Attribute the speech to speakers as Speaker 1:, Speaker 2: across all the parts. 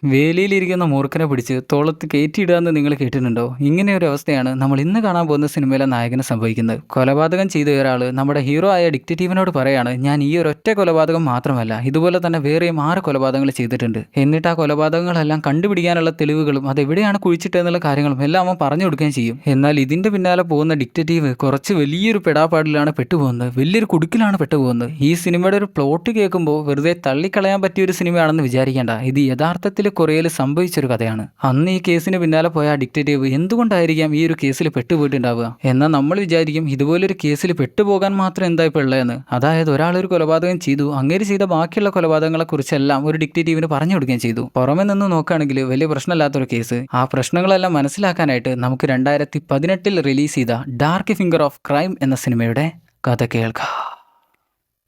Speaker 1: വേലിയിലിരിക്കുന്ന മൂർഖനെ പിടിച്ച് തോളത്ത് കയറ്റിയിടുക എന്ന് നിങ്ങൾ കേട്ടിട്ടുണ്ടോ? ഇങ്ങനെ ഒരു അവസ്ഥയാണ് നമ്മൾ ഇന്ന് കാണാൻ പോകുന്ന സിനിമയിലെ നായകന് സംഭവിക്കുന്നത്. കൊലപാതകം ചെയ്ത ഒരാൾ നമ്മുടെ ഹീറോ ആയ ഡിറ്റക്റ്റീവിനോട് പറയാണ്, ഞാൻ ഈ ഒരൊറ്റ കൊലപാതകം മാത്രമല്ല ഇതുപോലെ തന്നെ വേറെയും 6 കൊലപാതകങ്ങൾ ചെയ്തിട്ടുണ്ട്. എന്നിട്ട് ആ കൊലപാതകങ്ങളെല്ലാം കണ്ടുപിടിക്കാനുള്ള തെളിവുകളും അതെവിടെയാണ് കുഴിച്ചിട്ടെന്നുള്ള കാര്യങ്ങളും എല്ലാം അവൻ പറഞ്ഞു കൊടുക്കുകയും ചെയ്യും. എന്നാൽ ഇതിന്റെ പിന്നാലെ പോകുന്ന ഡിറ്റക്റ്റീവ് കുറച്ച് വലിയൊരു പെടാപ്പാടിലാണ് പെട്ടുപോകുന്നത്, വലിയൊരു കുടുക്കിലാണ് പെട്ടുപോകുന്നത്. ഈ സിനിമയുടെ ഒരു പ്ലോട്ട് കേൾക്കുമ്പോൾ വെറുതെ തള്ളിക്കളയാൻ പറ്റിയ ഒരു സിനിമയാണെന്ന് വിചാരിക്കേണ്ട. ഇത് യഥാർത്ഥത്തിൽ കൊറിയയിൽ സംഭവിച്ചൊരു കഥയാണ്. അന്ന് ഈ കേസിന് പിന്നാലെ പോയ ഡിറ്റക്റ്റീവ് എന്തുകൊണ്ടായിരിക്കാം ഈ ഒരു കേസിൽ പെട്ടുപോയിട്ടുണ്ടാവുക? എന്നാൽ നമ്മൾ വിചാരിക്കും ഇതുപോലൊരു കേസിൽ പെട്ടുപോകാൻ മാത്രം എന്താ ഇപ്പോൾ ഉള്ളതെന്ന്. അതായത് ഒരാളൊരു കൊലപാതകം ചെയ്തു, അങ്ങേര് ചെയ്ത ബാക്കിയുള്ള കൊലപാതകങ്ങളെ കുറിച്ചെല്ലാം ഒരു ഡിറ്റക്റ്റീവിന് പറഞ്ഞു കൊടുക്കുകയും ചെയ്തു. പുറമെ നിന്ന് നോക്കുകയാണെങ്കിൽ വലിയ പ്രശ്നമില്ലാത്തൊരു കേസ്. ആ പ്രശ്നങ്ങളെല്ലാം മനസ്സിലാക്കാനായിട്ട് നമുക്ക് 2018 റിലീസ് ചെയ്ത ഡാർക്ക് ഫിംഗർ ഓഫ് ക്രൈം എന്ന സിനിമയുടെ കഥ കേൾക്കാം.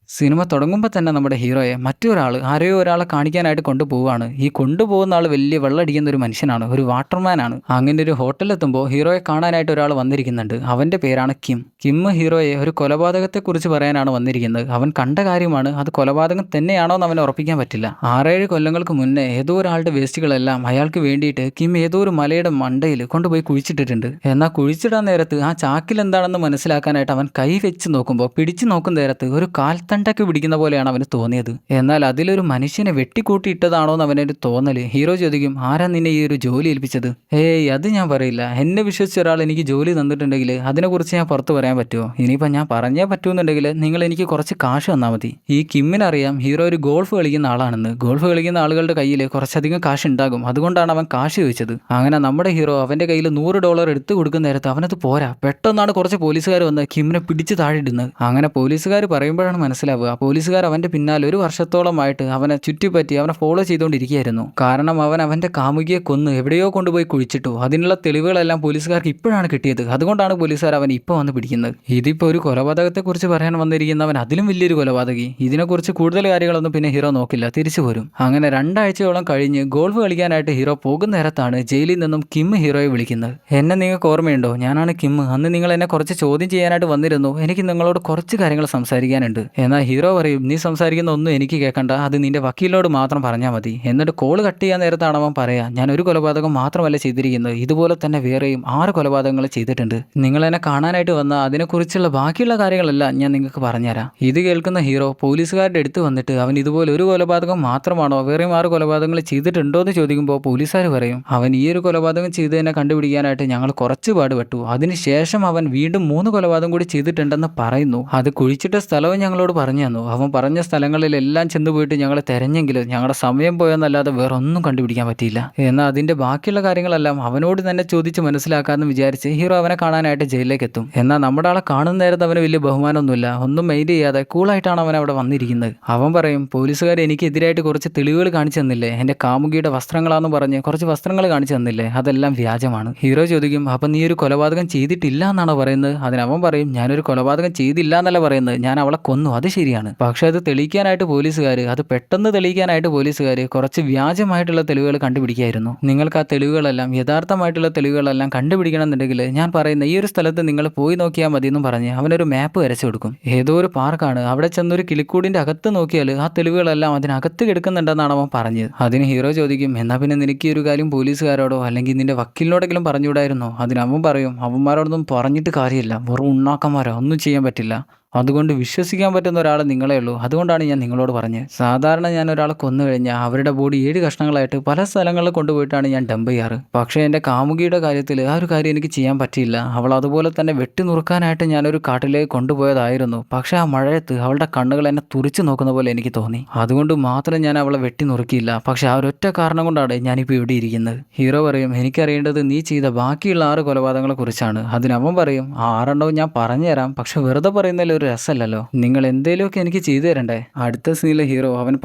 Speaker 1: സിനിമ തുടങ്ങുമ്പോൾ തന്നെ നമ്മുടെ ഹീറോയെ മറ്റൊരാൾ ആരെയോ ഒരാളെ കാണിക്കാനായിട്ട് കൊണ്ടുപോവുകയാണ്. ഈ കൊണ്ടുപോകുന്ന ആൾ വലിയ വെള്ളമടിക്കുന്ന ഒരു മനുഷ്യനാണ്, ഒരു വാട്ടർമാനാണ്. അങ്ങനെ ഒരു ഹോട്ടലെത്തുമ്പോൾ ഹീറോയെ കാണാനായിട്ട് ഒരാൾ വന്നിരിക്കുന്നുണ്ട്. അവൻ്റെ പേരാണ് കിം. ഹീറോയെ ഒരു കൊലപാതകത്തെക്കുറിച്ച് പറയാനാണ് വന്നിരിക്കുന്നത്. അവൻ കണ്ട കാര്യമാണ്, അത് കൊലപാതകം തന്നെയാണോ എന്ന് അവനെ ഉറപ്പിക്കാൻ പറ്റില്ല. 6-7 കൊല്ലങ്ങൾക്ക് മുന്നേ ഏതോ ഒരാളുടെ വേസ്റ്റുകളെല്ലാം അയാൾക്ക് വേണ്ടിയിട്ട് കിം ഏതോ ഒരു മലയുടെ മണ്ടയിൽ കൊണ്ടുപോയി കുഴിച്ചിട്ടിട്ടുണ്ട്. എന്നാൽ കുഴിച്ചിടാൻ നേരത്ത് ആ ചാക്കിൽ എന്താണെന്ന് മനസ്സിലാക്കാനായിട്ട് അവൻ കൈ വെച്ച് നോക്കുമ്പോൾ പിടിച്ചു നോക്കുന്ന നേരത്ത് ഒരു കാൽത്തണ്ടൊക്കെ പിടിക്കുന്ന പോലെയാണ് അവന് തോന്നിയത്. എന്നാൽ അതിലൊരു മനുഷ്യനെ വെട്ടിക്കൂട്ടിയിട്ടതാണോ എന്ന് അവനൊരു തോന്നല്. ഹീറോ ചോദിക്കും, ആരാ നിന്നെ ഈ ഒരു ജോലി ഏൽപ്പിച്ചത്? ഏയ് അത് ഞാൻ പറയില്ല. എന്നെ വിശ്വസിച്ച ഒരാൾ എനിക്ക് ജോലി തന്നിട്ടുണ്ടെങ്കിൽ അതിനെക്കുറിച്ച് ഞാൻ പുറത്ത് പറയാൻ പറ്റുമോ? ഇനിയിപ്പോൾ ഞാൻ പറഞ്ഞേ പറ്റുമെന്നുണ്ടെങ്കിൽ നിങ്ങൾ എനിക്ക് കുറച്ച് കാശ് തന്നാൽ മതി. ഈ കിമ്മിനറിയാം ഹീറോ ഒരു ഗോൾഫ് കളിക്കുന്ന ആളാണെന്ന്. ഗോൾഫ് കളിക്കുന്ന ആളുകളുടെ കയ്യിൽ കുറച്ചധികം കാശ് ഉണ്ടാകും, അതുകൊണ്ടാണ് അവൻ കാശ് ചോദിച്ചത്. അങ്ങനെ നമ്മുടെ ഹീറോ അവൻ്റെ കയ്യിൽ $100 എടുത്തു കൊടുക്കുന്ന നേരത്ത് അവനത് പോരാ. പെട്ടെന്നാണ് കുറച്ച് പോലീസുകാർ വന്ന് കിമ്മിനെ പിടിച്ച് താഴെ ഇടുന്നത്. അങ്ങനെ പോലീസുകാർ പറയുമ്പോഴാണ് മനസ്സിലാവുക പോലീസുകാർ അവൻ്റെ പിന്നാലെ ഒരു വർഷത്തോളമായിട്ട് അവനെ ചുറ്റിപ്പറ്റി അവനെ ഫോളോ ചെയ്തുകൊണ്ടിരിക്കുകയായിരുന്നു. കാരണം അവൻ അവൻ്റെ കാമുകിയെ കൊന്ന് എവിടെയോ കൊണ്ടുപോയി കുഴിച്ചിട്ടു. അതിനുള്ള തെളിവുകളെല്ലാം പോലീസുകാർക്ക് ഇപ്പോഴാണ് കിട്ടിയത്. അതുകൊണ്ടാണ് പോലീസുകാർ അവൻ ഇപ്പോൾ വന്ന് പിടിക്കുന്നത്. ഇതിപ്പോൾ ഒരു കൊലപാതകത്തെക്കുറിച്ച് പറയാൻ വന്നിരിക്കുന്നവൻ അതിലും വലിയൊരു കൊലപാതകി. ഇതിനെക്കുറിച്ച് കൂടുതൽ കാര്യങ്ങളൊന്നും പിന്നെ ഹീറോ നോക്കില്ല, തിരിച്ചു പോരും. അങ്ങനെ 2 ആഴ്ചയോളം കഴിഞ്ഞ് ഗോൾഫ് കളിക്കാനായിട്ട് ഹീറോ പോകുന്ന നേരത്താണ് ജയിലിൽ നിന്നും കിം ഹീറോയെ വിളിക്കുന്നത്. എന്നെ നിങ്ങൾക്ക് ഓർമ്മയുണ്ടോ? ഞാനാണ് കിം. അന്ന് നിങ്ങൾ എന്നെ കുറച്ച് ചോദ്യം ചെയ്യാനായിട്ട് വന്നിരുന്നു. എനിക്ക് നിങ്ങളോട് കുറച്ച് കാര്യങ്ങൾ സംസാരിക്കാനുണ്ട്. എന്നാൽ ഹീറോ പറയും, നീ സംസാരിക്കുന്ന ഒന്നും എനിക്ക് കേൾക്കണ്ട, അത് നിന്റെ വക്കീലിനോട് മാത്രം പറഞ്ഞാൽ മതി. എന്നിട്ട് കോൾ കട്ട് ചെയ്യാൻ നേരത്താണ് അവൻ പറയാ, ഞാൻ ഒരു കൊലപാതകം മാത്രമല്ല ചെയ്തിരിക്കുന്നത്, ഇതുപോലെ തന്നെ വേറെയും 6 കൊലപാതകങ്ങൾ ചെയ്തിട്ടുണ്ട്. നിങ്ങൾ എന്നെ കാണാനായിട്ട് വന്ന അതിനെക്കുറിച്ചുള്ള ബാക്കിയുള്ള കാര്യങ്ങളെല്ലാം ഞാൻ നിങ്ങൾക്ക് പറഞ്ഞുതരാം. ഇത് കേൾക്കുന്ന ഹീറോ പോലീസുകാരുടെ അടുത്ത് വന്നിട്ട് അവൻ ഇതുപോലെ ഒരു കൊലപാതകം മാത്രമാണോ വേറെയും 6 കൊലപാതകങ്ങൾ ചെയ്തിട്ടുണ്ടോ എന്ന് ചോദിക്കുമ്പോൾ പോലീസുകാർ പറയും, അവൻ ഈ ഒരു കൊലപാതകം ചെയ്തതിനെ കണ്ടുപിടിക്കാനായിട്ട് ഞങ്ങൾ കുറച്ച് പാടുപെട്ടു. അതിനുശേഷം അവൻ വീണ്ടും 3 കൊലപാതകം കൂടി ചെയ്തിട്ടുണ്ടെന്ന് പറയുന്നു. അത് കുഴിച്ചിട്ട സ്ഥലവും ഞങ്ങളോട് പറഞ്ഞു തന്നു. അവൻ പറഞ്ഞ സ്ഥലങ്ങളിലെല്ലാം ചെന്നുപോയിട്ട് ഞങ്ങളെ തെരഞ്ഞെങ്കിലും ഞങ്ങളുടെ സമയം പോയെന്നല്ലാതെ വേറൊന്നും കണ്ടുപിടിക്കാൻ പറ്റിയില്ല. എന്നാൽ അതിന്റെ ബാക്കിയുള്ള കാര്യങ്ങളെല്ലാം അവനോട് തന്നെ ചോദിച്ച് മനസ്സിലാക്കാമെന്ന് വിചാരിച്ച് ഹീറോ അവനെ കാണാനായിട്ട് ജയിലിലേക്ക് എത്തും. എന്നാൽ നമ്മുടെ ആളെ കാണുന്ന നേരത്ത് അവന് വലിയ ബഹുമാനമൊന്നുമില്ല, ഒന്നും മൈൻഡ് ചെയ്യാതെ കൂളായിട്ടാണ് അവൻ അവിടെ വന്നിരിക്കുന്നത്. അവൻ പറയും, പോലീസുകാർ എനിക്കെതിരായിട്ട് കുറച്ച് തെളിവുകൾ കാണിച്ചു തന്നില്ലേ, എൻ്റെ കാമുകിയുടെ വസ്ത്രങ്ങളാന്ന് പറഞ്ഞ് കുറച്ച് വസ്ത്രങ്ങൾ കാണിച്ചു തന്നില്ലേ, അതെല്ലാം വ്യാജമാണ്. ഹീറോ ചോദിക്കും, അപ്പം നീ ഒരു കൊലപാതകം ചെയ്തിട്ടില്ല എന്നാണോ പറയുന്നത്? അതിനവൻ പറയും, ഞാനൊരു കൊലപാതകം ചെയ്തില്ല എന്നല്ല പറയുന്നത്, ഞാൻ അവളെ കൊന്നു, അത് ശരിയാണ്. പക്ഷെ അത് തെളിയിക്കാനായിട്ട് പോലീസുകാർ, അത് പെട്ടെന്ന് തെളിയിക്കാനായിട്ട് പോലീസുകാർ കുറച്ച് വ്യാജമായിട്ടുള്ള തെളിവുകൾ കണ്ടുപിടിക്കായിരുന്നു. നിങ്ങൾക്ക് ആ തെളിവുകളെല്ലാം യഥാർത്ഥമായിട്ടുള്ള തെളിവുകളെല്ലാം കണ്ടുപിടിക്കണം എന്നുണ്ടെങ്കിൽ ഞാൻ പറയുന്ന ഈ ഒരു സ്ഥലത്ത് നിങ്ങൾ പോയി നോക്കിയാൽ മതി എന്നും പറഞ്ഞ് അവനൊരു മാപ്പ് വരച്ചു കൊടുക്കും. ഏതോ ഒരു പാർക്കാണ്, അവിടെ ചെന്നൊരു കിളിക്കൂടിന്റെ അകത്ത് നോക്കിയാൽ ആ തെളിവുകളെല്ലാം അതിനകത്ത് കിടക്കുന്നുണ്ടെന്നാണ് അവൻ പറഞ്ഞത്. അതിന് ഹീറോ ചോദിക്കും, എന്നാൽ പിന്നെ നിനക്ക് ഈ ഒരു കാര്യം പോലീസുകാരോടോ അല്ലെങ്കിൽ നിന്റെ വക്കീലിനോടെങ്കിലും പറഞ്ഞുകൂടായിരുന്നോ? അതിനവൻ പറയും, അവന്മാരോടൊന്നും പറഞ്ഞിട്ട് കാര്യമില്ല, വെറും ഉണ്ണാക്കന്മാരോ, ഒന്നും ചെയ്യാൻ പറ്റില്ല. അതുകൊണ്ട് വിശ്വസിക്കാൻ പറ്റുന്ന ഒരാൾ നിങ്ങളേ ഉള്ളൂ. അതുകൊണ്ടാണ് ഞാൻ നിങ്ങളോട് പറഞ്ഞത്. സാധാരണ ഞാൻ ഒരാളെ കൊന്നു കഴിഞ്ഞാൽ അവരുടെ ബോഡി 7 കഷ്ണങ്ങളായിട്ട് പല സ്ഥലങ്ങളിൽ കൊണ്ടുപോയിട്ടാണ് ഞാൻ ഡംപ് ചെയ്യാറ്. പക്ഷേ എൻ്റെ കാമുകിയുടെ കാര്യത്തിൽ ആ ഒരു കാര്യം എനിക്ക് ചെയ്യാൻ പറ്റിയില്ല. അവൾ അതുപോലെ തന്നെ വെട്ടി നുറുക്കാനായിട്ട് ഞാനൊരു കാട്ടിലേക്ക് കൊണ്ടുപോയതായിരുന്നു. പക്ഷേ ആ മഴയത്ത് അവളുടെ കണ്ണുകൾ എന്നെ തുറിച്ചു നോക്കുന്ന പോലെ എനിക്ക് തോന്നി. അതുകൊണ്ട് മാത്രം ഞാൻ അവളെ വെട്ടി നുറുക്കിയില്ല. പക്ഷേ ആ ഒരൊറ്റ കാരണം കൊണ്ടാണ് ഞാനിപ്പോൾ ഇവിടെ ഇരിക്കുന്നത്. ഹീറോ പറയും, എനിക്കറിയേണ്ടത് നീ ചെയ്ത ബാക്കിയുള്ള 6 കൊലപാതകങ്ങളെ കുറിച്ചാണ്. അതിനവൻ പറയും, ആ 6 എണ്ണവും ഞാൻ പറഞ്ഞുതരാം, പക്ഷെ വെറുതെ പറയുന്നതിൽ ഒരു രസമല്ലല്ലോ, നിങ്ങൾ എന്തേലുമൊക്കെ എനിക്ക് ചെയ്തു തരണ്ടേ. അടുത്ത സീനിലെ ഹീറോ അവൻ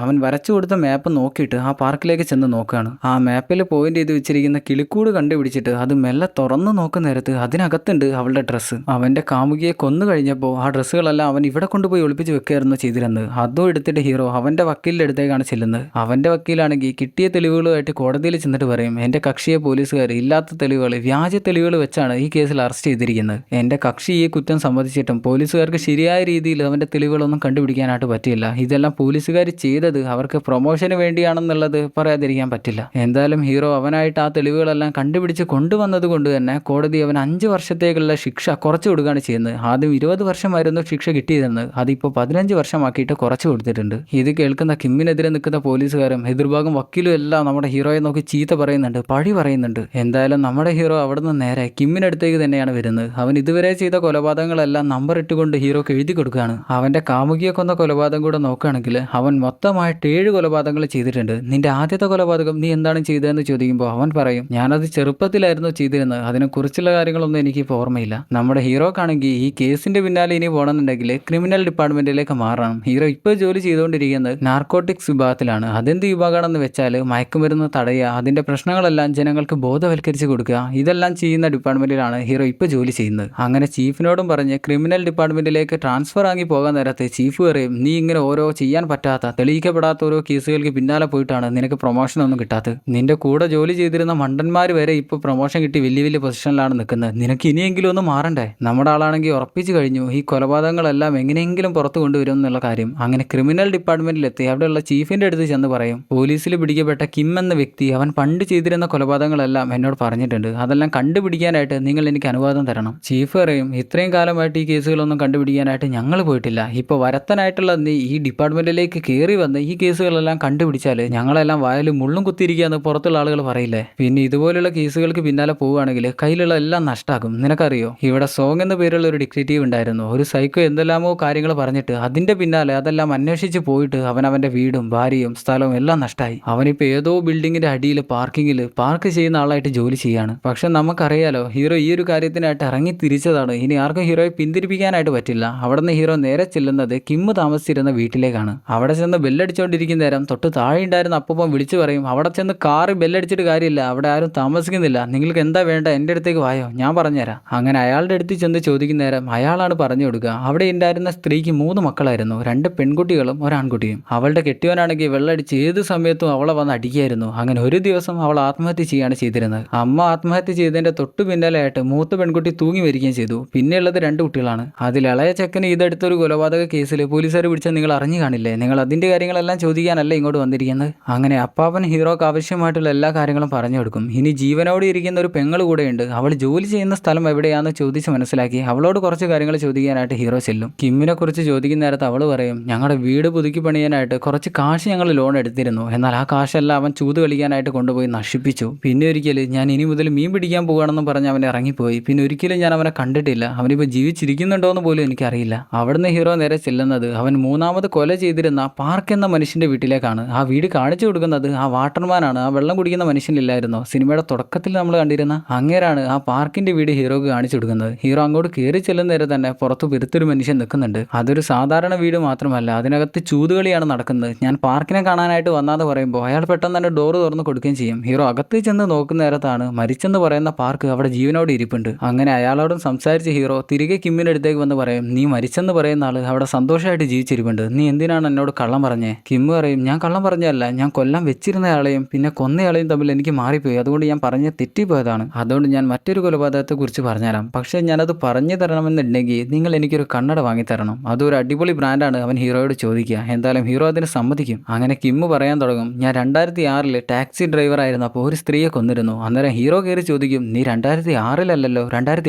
Speaker 1: അവൻ വരച്ചു കൊടുത്ത മാപ്പ് നോക്കിയിട്ട് ആ പാർക്കിലേക്ക് ചെന്ന് നോക്കുകയാണ്. ആ മാപ്പിൽ പോയിന്റ് ചെയ്ത് വെച്ചിരിക്കുന്ന കിളിക്കൂട് കണ്ടുപിടിച്ചിട്ട് അത് മെല്ലെ തുറന്നു നോക്കുന്ന നേരത്ത് അതിനകത്തുണ്ട് അവളുടെ ഡ്രസ്സ്. അവന്റെ കാമുകിയെ കൊന്നു കഴിഞ്ഞപ്പോൾ ആ ഡ്രസ്സുകളെല്ലാം അവൻ ഇവിടെ കൊണ്ടുപോയി ഒളിപ്പിച്ച് വെക്കുകയായിരുന്നു ചെയ്തിരുന്നത്. അതും എടുത്തിട്ട് ഹീറോ അവന്റെ വക്കീലിന്റെ അടുത്തേക്കാണ് ചെല്ലുന്നത്. അവന്റെ വക്കീലാണെങ്കിൽ കിട്ടിയ തെളിവുകളുമായിട്ട് കോടതിയിൽ ചെന്നിട്ട് പറയും, എന്റെ കക്ഷിയെ പോലീസുകാർ ഇല്ലാത്ത തെളിവുകൾ, വ്യാജ തെളിവുകൾ വെച്ചാണ് ഈ കേസിൽ അറസ്റ്റ് ചെയ്തിരിക്കുന്നത്. എന്റെ കക്ഷി ഈ കുറ്റം സമ്മതിച്ചിട്ടും പോലീസ് പോലീസുകാർക്ക് ശരിയായ രീതിയിൽ അവൻ്റെ തെളിവുകളൊന്നും കണ്ടുപിടിക്കാനായിട്ട് പറ്റിയില്ല. ഇതെല്ലാം പോലീസുകാർ ചെയ്തത് അവർക്ക് പ്രൊമോഷന് വേണ്ടിയാണെന്നുള്ളത് പറയാതിരിക്കാൻ പറ്റില്ല. എന്തായാലും ഹീറോ അവനായിട്ട് ആ തെളിവുകളെല്ലാം കണ്ടുപിടിച്ച് കൊണ്ടുവന്നത് കൊണ്ട് തന്നെ കോടതി അവൻ 5 വർഷത്തേക്കുള്ള ശിക്ഷ കുറച്ചു കൊടുക്കുകയാണ് ചെയ്യുന്നത്. ആദ്യം 20 വർഷമായിരുന്നു ശിക്ഷ കിട്ടിയതെന്ന്, അതിപ്പോൾ 15 വർഷമാക്കിയിട്ട് കുറച്ചു കൊടുത്തിട്ടുണ്ട്. ഇത് കേൾക്കുന്ന കിമ്മിനെതിരെ നിൽക്കുന്ന പോലീസുകാരും എതിർഭാഗം വക്കീലും എല്ലാം നമ്മുടെ ഹീറോയെ നോക്കി ചീത്ത പറയുന്നുണ്ട്, പഴി പറയുന്നുണ്ട്. എന്തായാലും നമ്മുടെ ഹീറോ അവിടെ നിന്ന് നേരെ കിമ്മിനടുത്തേക്ക് തന്നെയാണ് വരുന്നത്. അവൻ ഇതുവരെ ചെയ്ത കൊലപാതകങ്ങളെല്ലാം നമ്പർ ഇട്ടുകൊണ്ട് ഹീറോക്ക് എഴുതി കൊടുക്കുകയാണ്. അവൻ്റെ കാമുകിയെ കൊന്ന കൊലപാതകം കൂടെ നോക്കുകയാണെങ്കിൽ അവൻ മൊത്തമായിട്ട് 7 കൊലപാതകങ്ങൾ ചെയ്തിട്ടുണ്ട്. നിന്റെ ആദ്യത്തെ കൊലപാതകം നീ എന്താണ് ചെയ്തതെന്ന് ചോദിക്കുമ്പോൾ അവൻ പറയും, ഞാനത് ചെറുപ്പത്തിലായിരുന്നു ചെയ്തിരുന്നത്, അതിനെക്കുറിച്ചുള്ള കാര്യങ്ങളൊന്നും എനിക്കിപ്പോൾ ഓർമ്മയില്ല. നമ്മുടെ ഹീറോക്കാണെങ്കിൽ ഈ കേസിന്റെ പിന്നാലെ ഇനി പോകണമെന്നുണ്ടെങ്കിൽ ക്രിമിനൽ ഡിപ്പാർട്ട്മെന്റിലേക്ക് മാറണം. ഹീറോ ഇപ്പോൾ ജോലി ചെയ്തുകൊണ്ടിരിക്കുന്നത് നാർക്കോട്ടിക്സ് വിഭാഗത്തിലാണ്. അതെന്ത് വിഭാഗമാണെന്ന് വെച്ചാൽ മയക്കുമരുന്ന് തടയുക, അതിന്റെ പ്രശ്നങ്ങളെല്ലാം ജനങ്ങൾക്ക് ബോധവൽക്കരിച്ച് കൊടുക്കുക, ഇതെല്ലാം ചെയ്യുന്ന ഡിപ്പാർട്ട്മെന്റിലാണ് ഹീറോ ഇപ്പോൾ ജോലി ചെയ്യുന്നത്. അങ്ങനെ ചീഫിനോടും പറഞ്ഞ് ക്രിമിനൽ ഡിപ്പാർട്ട്മെന്റിലേക്ക് ട്രാൻസ്ഫർ ആക്കി പോകാൻ നേരത്തെ ചീഫ് പറയും, നീ ഇങ്ങനെ ഓരോ ചെയ്യാൻ പറ്റാത്ത തെളിയിക്കപ്പെടാത്ത ഓരോ കേസുകൾക്ക് പിന്നാലെ പോയിട്ടാണ് നിനക്ക് പ്രൊമോഷൻ ഒന്നും കിട്ടാത്തത്. നിന്റെ കൂടെ ജോലി ചെയ്തിരുന്ന മണ്ടന്മാർ വരെ ഇപ്പോൾ പ്രൊമോഷൻ കിട്ടി വലിയ വലിയ പൊസിഷനിലാണ് നിൽക്കുന്നത്. നിനക്ക് ഇനിയെങ്കിലും ഒന്ന് മാറണ്ടേ? നമ്മുടെ ആളാണെങ്കിൽ ഉറപ്പിച്ചു കഴിഞ്ഞു ഈ കൊലപാതകങ്ങളെല്ലാം എങ്ങനെയെങ്കിലും പുറത്തു കൊണ്ടുവരും എന്നുള്ള കാര്യം. അങ്ങനെ ക്രിമിനൽ ഡിപ്പാർട്ട്മെന്റിലെത്തി അവിടെയുള്ള ചീഫിന്റെ അടുത്ത് ചെന്ന് പറയും, പോലീസിൽ പിടിക്കപ്പെട്ട കിം എന്ന വ്യക്തി അവൻ പണ്ട് ചെയ്തിരുന്ന കൊലപാതകങ്ങളെല്ലാം എന്നോട് പറഞ്ഞിട്ടുണ്ട്, അതെല്ലാം കണ്ടുപിടിക്കാനായിട്ട് നിങ്ങൾ എനിക്ക് അനുവാദം തരണം. ചീഫ് പറയും, ഇത്രയും കാലമായിട്ട് ഈ കേസുകളൊന്നും കണ്ടുപിടിക്കാനായിട്ട് ഞങ്ങൾ പോയിട്ടില്ല. ഇപ്പോൾ വരത്തനായിട്ടുള്ള നീ ഈ ഡിപ്പാർട്ട്മെന്റിലേക്ക് കയറി വന്ന് ഈ കേസുകളെല്ലാം കണ്ടുപിടിച്ചാൽ ഞങ്ങളെല്ലാം വായിൽ മുള്ളും കുത്തിയിരിക്കുകയെന്ന് പുറത്തുള്ള ആളുകൾ പറയില്ലേ? പിന്നെ ഇതുപോലുള്ള കേസുകൾക്ക് പിന്നാലെ പോവുകയാണെങ്കിൽ കയ്യിലുള്ള എല്ലാം നഷ്ടമാകും. നിനക്കറിയോ, ഇവിടെ സോങ് എന്ന പേരുള്ള ഒരു ഡിറ്റക്റ്റീവ് ഉണ്ടായിരുന്നു. ഒരു സൈക്കോ എന്തെല്ലാമോ കാര്യങ്ങൾ പറഞ്ഞിട്ട് അതിന്റെ പിന്നാലെ അതെല്ലാം അന്വേഷിച്ച് പോയിട്ട് അവൻ്റെ വീടും ഭാര്യയും സ്ഥലവും എല്ലാം നഷ്ടമായി. അവനിപ്പോൾ ഏതോ ബിൽഡിങ്ങിന്റെ അടിയിൽ പാർക്കിങ്ങിൽ പാർക്ക് ചെയ്യുന്ന ആളായിട്ട് ജോലി ചെയ്യാണ്. പക്ഷെ നമുക്കറിയാലോ ഹീറോ ഈ ഒരു കാര്യത്തിനായിട്ട് ഇറങ്ങി തിരിച്ചതാണ്. ഇനി ആർക്കും ഹീറോയെ പിന്തിരിപ്പിക്കാനായിട്ട് പറ്റില്ല. അവിടെ നിന്ന് ഹീറോ നേരെ ചെല്ലുന്നത് കിമ്മ് താമസിച്ചിരുന്ന വീട്ടിലേക്കാണ്. അവിടെ ചെന്ന് ബെല്ലടിച്ചുകൊണ്ടിരിക്കുന്ന നേരം തൊട്ട് താഴെ ഉണ്ടായിരുന്ന അപ്പം വിളിച്ചു പറയും, അവിടെ ചെന്ന് കാറ് ബെല്ലടിച്ചിട്ട് കാര്യമില്ല, അവിടെ ആരും താമസിക്കുന്നില്ല, നിങ്ങൾക്ക് എന്താ വേണ്ട എൻ്റെ അടുത്തേക്ക് വായോ, ഞാൻ പറഞ്ഞുതരാം. അങ്ങനെ അയാളുടെ അടുത്ത് ചെന്ന് ചോദിക്കുന്ന നേരം അയാളാണ് പറഞ്ഞു കൊടുക്കുക, അവിടെ ഉണ്ടായിരുന്ന സ്ത്രീക്ക് 3 മക്കളായിരുന്നു, 2 പെൺകുട്ടികളും ഒരാൺകുട്ടിയും. അവളുടെ കെട്ടിയവനാണെങ്കിൽ വെള്ളടിച്ച് ഏത് സമയത്തും അവളെ വന്ന് അടിക്കുകയായിരുന്നു. അങ്ങനെ ഒരു ദിവസം അവൾ ആത്മഹത്യ ചെയ്യാണ് ചെയ്തിരുന്നത്. അമ്മ ആത്മഹത്യ ചെയ്തതിന്റെ തൊട്ടു പിന്നാലെയായിട്ട് മൂത്ത പെൺകുട്ടി തൂങ്ങി മരിക്കുകയും ചെയ്തു. പിന്നെയുള്ളത് 2 കുട്ടികളാണ്. അതിൽ ഇളയ ചെക്കന് ഇതെടുത്തൊരു കൊലപാതക കേസിൽ പോലീസുകാർ പിടിച്ചാൽ നിങ്ങൾ അറിഞ്ഞു കാണില്ലേ? നിങ്ങൾ അതിന്റെ കാര്യങ്ങളെല്ലാം ചോദിക്കാനല്ല ഇങ്ങോട്ട് വന്നിരിക്കുന്നത്. അങ്ങനെ അപ്പാപ്പൻ ഹീറോക്ക് ആവശ്യമായിട്ടുള്ള എല്ലാ കാര്യങ്ങളും പറഞ്ഞു കൊടുക്കും. ഇനി ജീവനോടെ ഇരിക്കുന്ന ഒരു പെങ്ങൾ കൂടെയുണ്ട്, അവൾ ജോലി ചെയ്യുന്ന സ്ഥലം എവിടെയാണെന്ന് ചോദിച്ച് മനസ്സിലാക്കി അവളോട് കുറച്ച് കാര്യങ്ങൾ ചോദിക്കാനായിട്ട് ഹീറോ ചെല്ലും. കിമ്മിനെ കുറിച്ച് ചോദിക്കുന്ന നേരത്ത് അവൾ പറയും, ഞങ്ങളുടെ വീട് പുതുക്കി പണിയാനായിട്ട് കുറച്ച് കാശ് ഞങ്ങൾ ലോൺ എടുത്തിരുന്നു, എന്നാൽ ആ കാശെല്ലാം അവൻ ചൂത് കളിക്കാനായിട്ട് കൊണ്ടുപോയി നശിപ്പിച്ചു. പിന്നെ ഒരിക്കൽ ഞാൻ ഇനി മുതൽ മീൻ പിടിക്കാൻ പോകുകയാണെന്നും പറഞ്ഞ് അവൻ ഇറങ്ങിപ്പോയി. പിന്നെ ഒരിക്കലും ഞാൻ അവനെ കണ്ടിട്ടില്ല, അവനിപ്പോൾ ജീവിച്ചിരിക്കുന്നുണ്ടോ എന്ന് പോലും എനിക്കറിയില്ല. അവിടുന്ന് ഹീറോ നേരെ ചെല്ലുന്നത് അവൻ 3ാമത് കൊല ചെയ്തിരുന്ന പാർക്ക് എന്ന മനുഷ്യന്റെ വീട്ടിലേക്കാണ്. ആ വീട് കാണിച്ചു കൊടുക്കുന്നത് ആ വാട്ടർമാനാണ്, ആ വെള്ളം കുടിക്കുന്ന മനുഷ്യനില്ലായിരുന്നോ സിനിമയുടെ തുടക്കത്തിൽ നമ്മൾ കണ്ടിരുന്ന അങ്ങേരാണ് ആ പാർക്കിന്റെ വീട് ഹീറോക്ക് കാണിച്ചു കൊടുക്കുന്നത്. ഹീറോ അങ്ങോട്ട് കയറി ചെല്ലുന്ന നേരം തന്നെ പുറത്ത് പെരുത്തൊരു മനുഷ്യൻ നിൽക്കുന്നുണ്ട്. അതൊരു സാധാരണ വീട് മാത്രമല്ല, അതിനകത്ത് ചൂതുകളിയാണ് നടക്കുന്നത്. ഞാൻ പാർക്കിനെ കാണാനായിട്ട് വന്നാന്ന് പറയുമ്പോൾ അയാൾ പെട്ടെന്ന് തന്നെ ഡോറ് തുറന്ന് കൊടുക്കുകയും ചെയ്യും. ഹീറോ അകത്ത് ചെന്ന് നോക്കുന്ന നേരത്താണ് മരിച്ചെന്ന് പറയുന്ന പാർക്ക് അവിടെ ജീവനോട് ഇരിപ്പുണ്ട്. അങ്ങനെ അയാളോടും സംസാരിച്ച് ഹീറോ തിരികെ കിമ്മിന്റെ അടുത്തേക്ക് വന്ന് പറയും, നീ മരിച്ചെന്ന് പറയുന്ന ആള് അവിടെ സന്തോഷമായിട്ട് ജീവിച്ചിരിപ്പുണ്ട്, നീ എന്തിനാണ് എന്നോട് കള്ളം പറഞ്ഞേ? കിമ്മ് പറയും, ഞാൻ കള്ളം പറഞ്ഞല്ല, ഞാൻ കൊല്ലാൻ വെച്ചിരുന്നയാളെയും പിന്നെ കൊന്നയാളെയും തമ്മിൽ എനിക്ക് മാറിപ്പോയി, അതുകൊണ്ട് ഞാൻ പറഞ്ഞ തെറ്റിപ്പോയതാണ്. അതുകൊണ്ട് ഞാൻ മറ്റൊരു കൊലപാതകത്തെ കുറിച്ച് പറഞ്ഞുതരാം. പക്ഷേ ഞാനത് പറഞ്ഞു തരണമെന്നുണ്ടെങ്കിൽ നിങ്ങൾ എനിക്കൊരു കണ്ണട വാങ്ങിത്തരണം, അതൊരു അടിപൊളി ബ്രാൻഡാണ് അവൻ ഹീറോയോട് ചോദിക്കുക. എന്തായാലും ഹീറോ അതിന് സമ്മതിക്കും. അങ്ങനെ കിമ്മ് പറയാൻ തുടങ്ങും, ഞാൻ 2006 ടാക്സി ഡ്രൈവർ ആയിരുന്നപ്പോൾ ഒരു സ്ത്രീയെ കൊന്നിരുന്നു. അന്നേരം ഹീറോ കയറി ചോദിക്കും, നീ 2006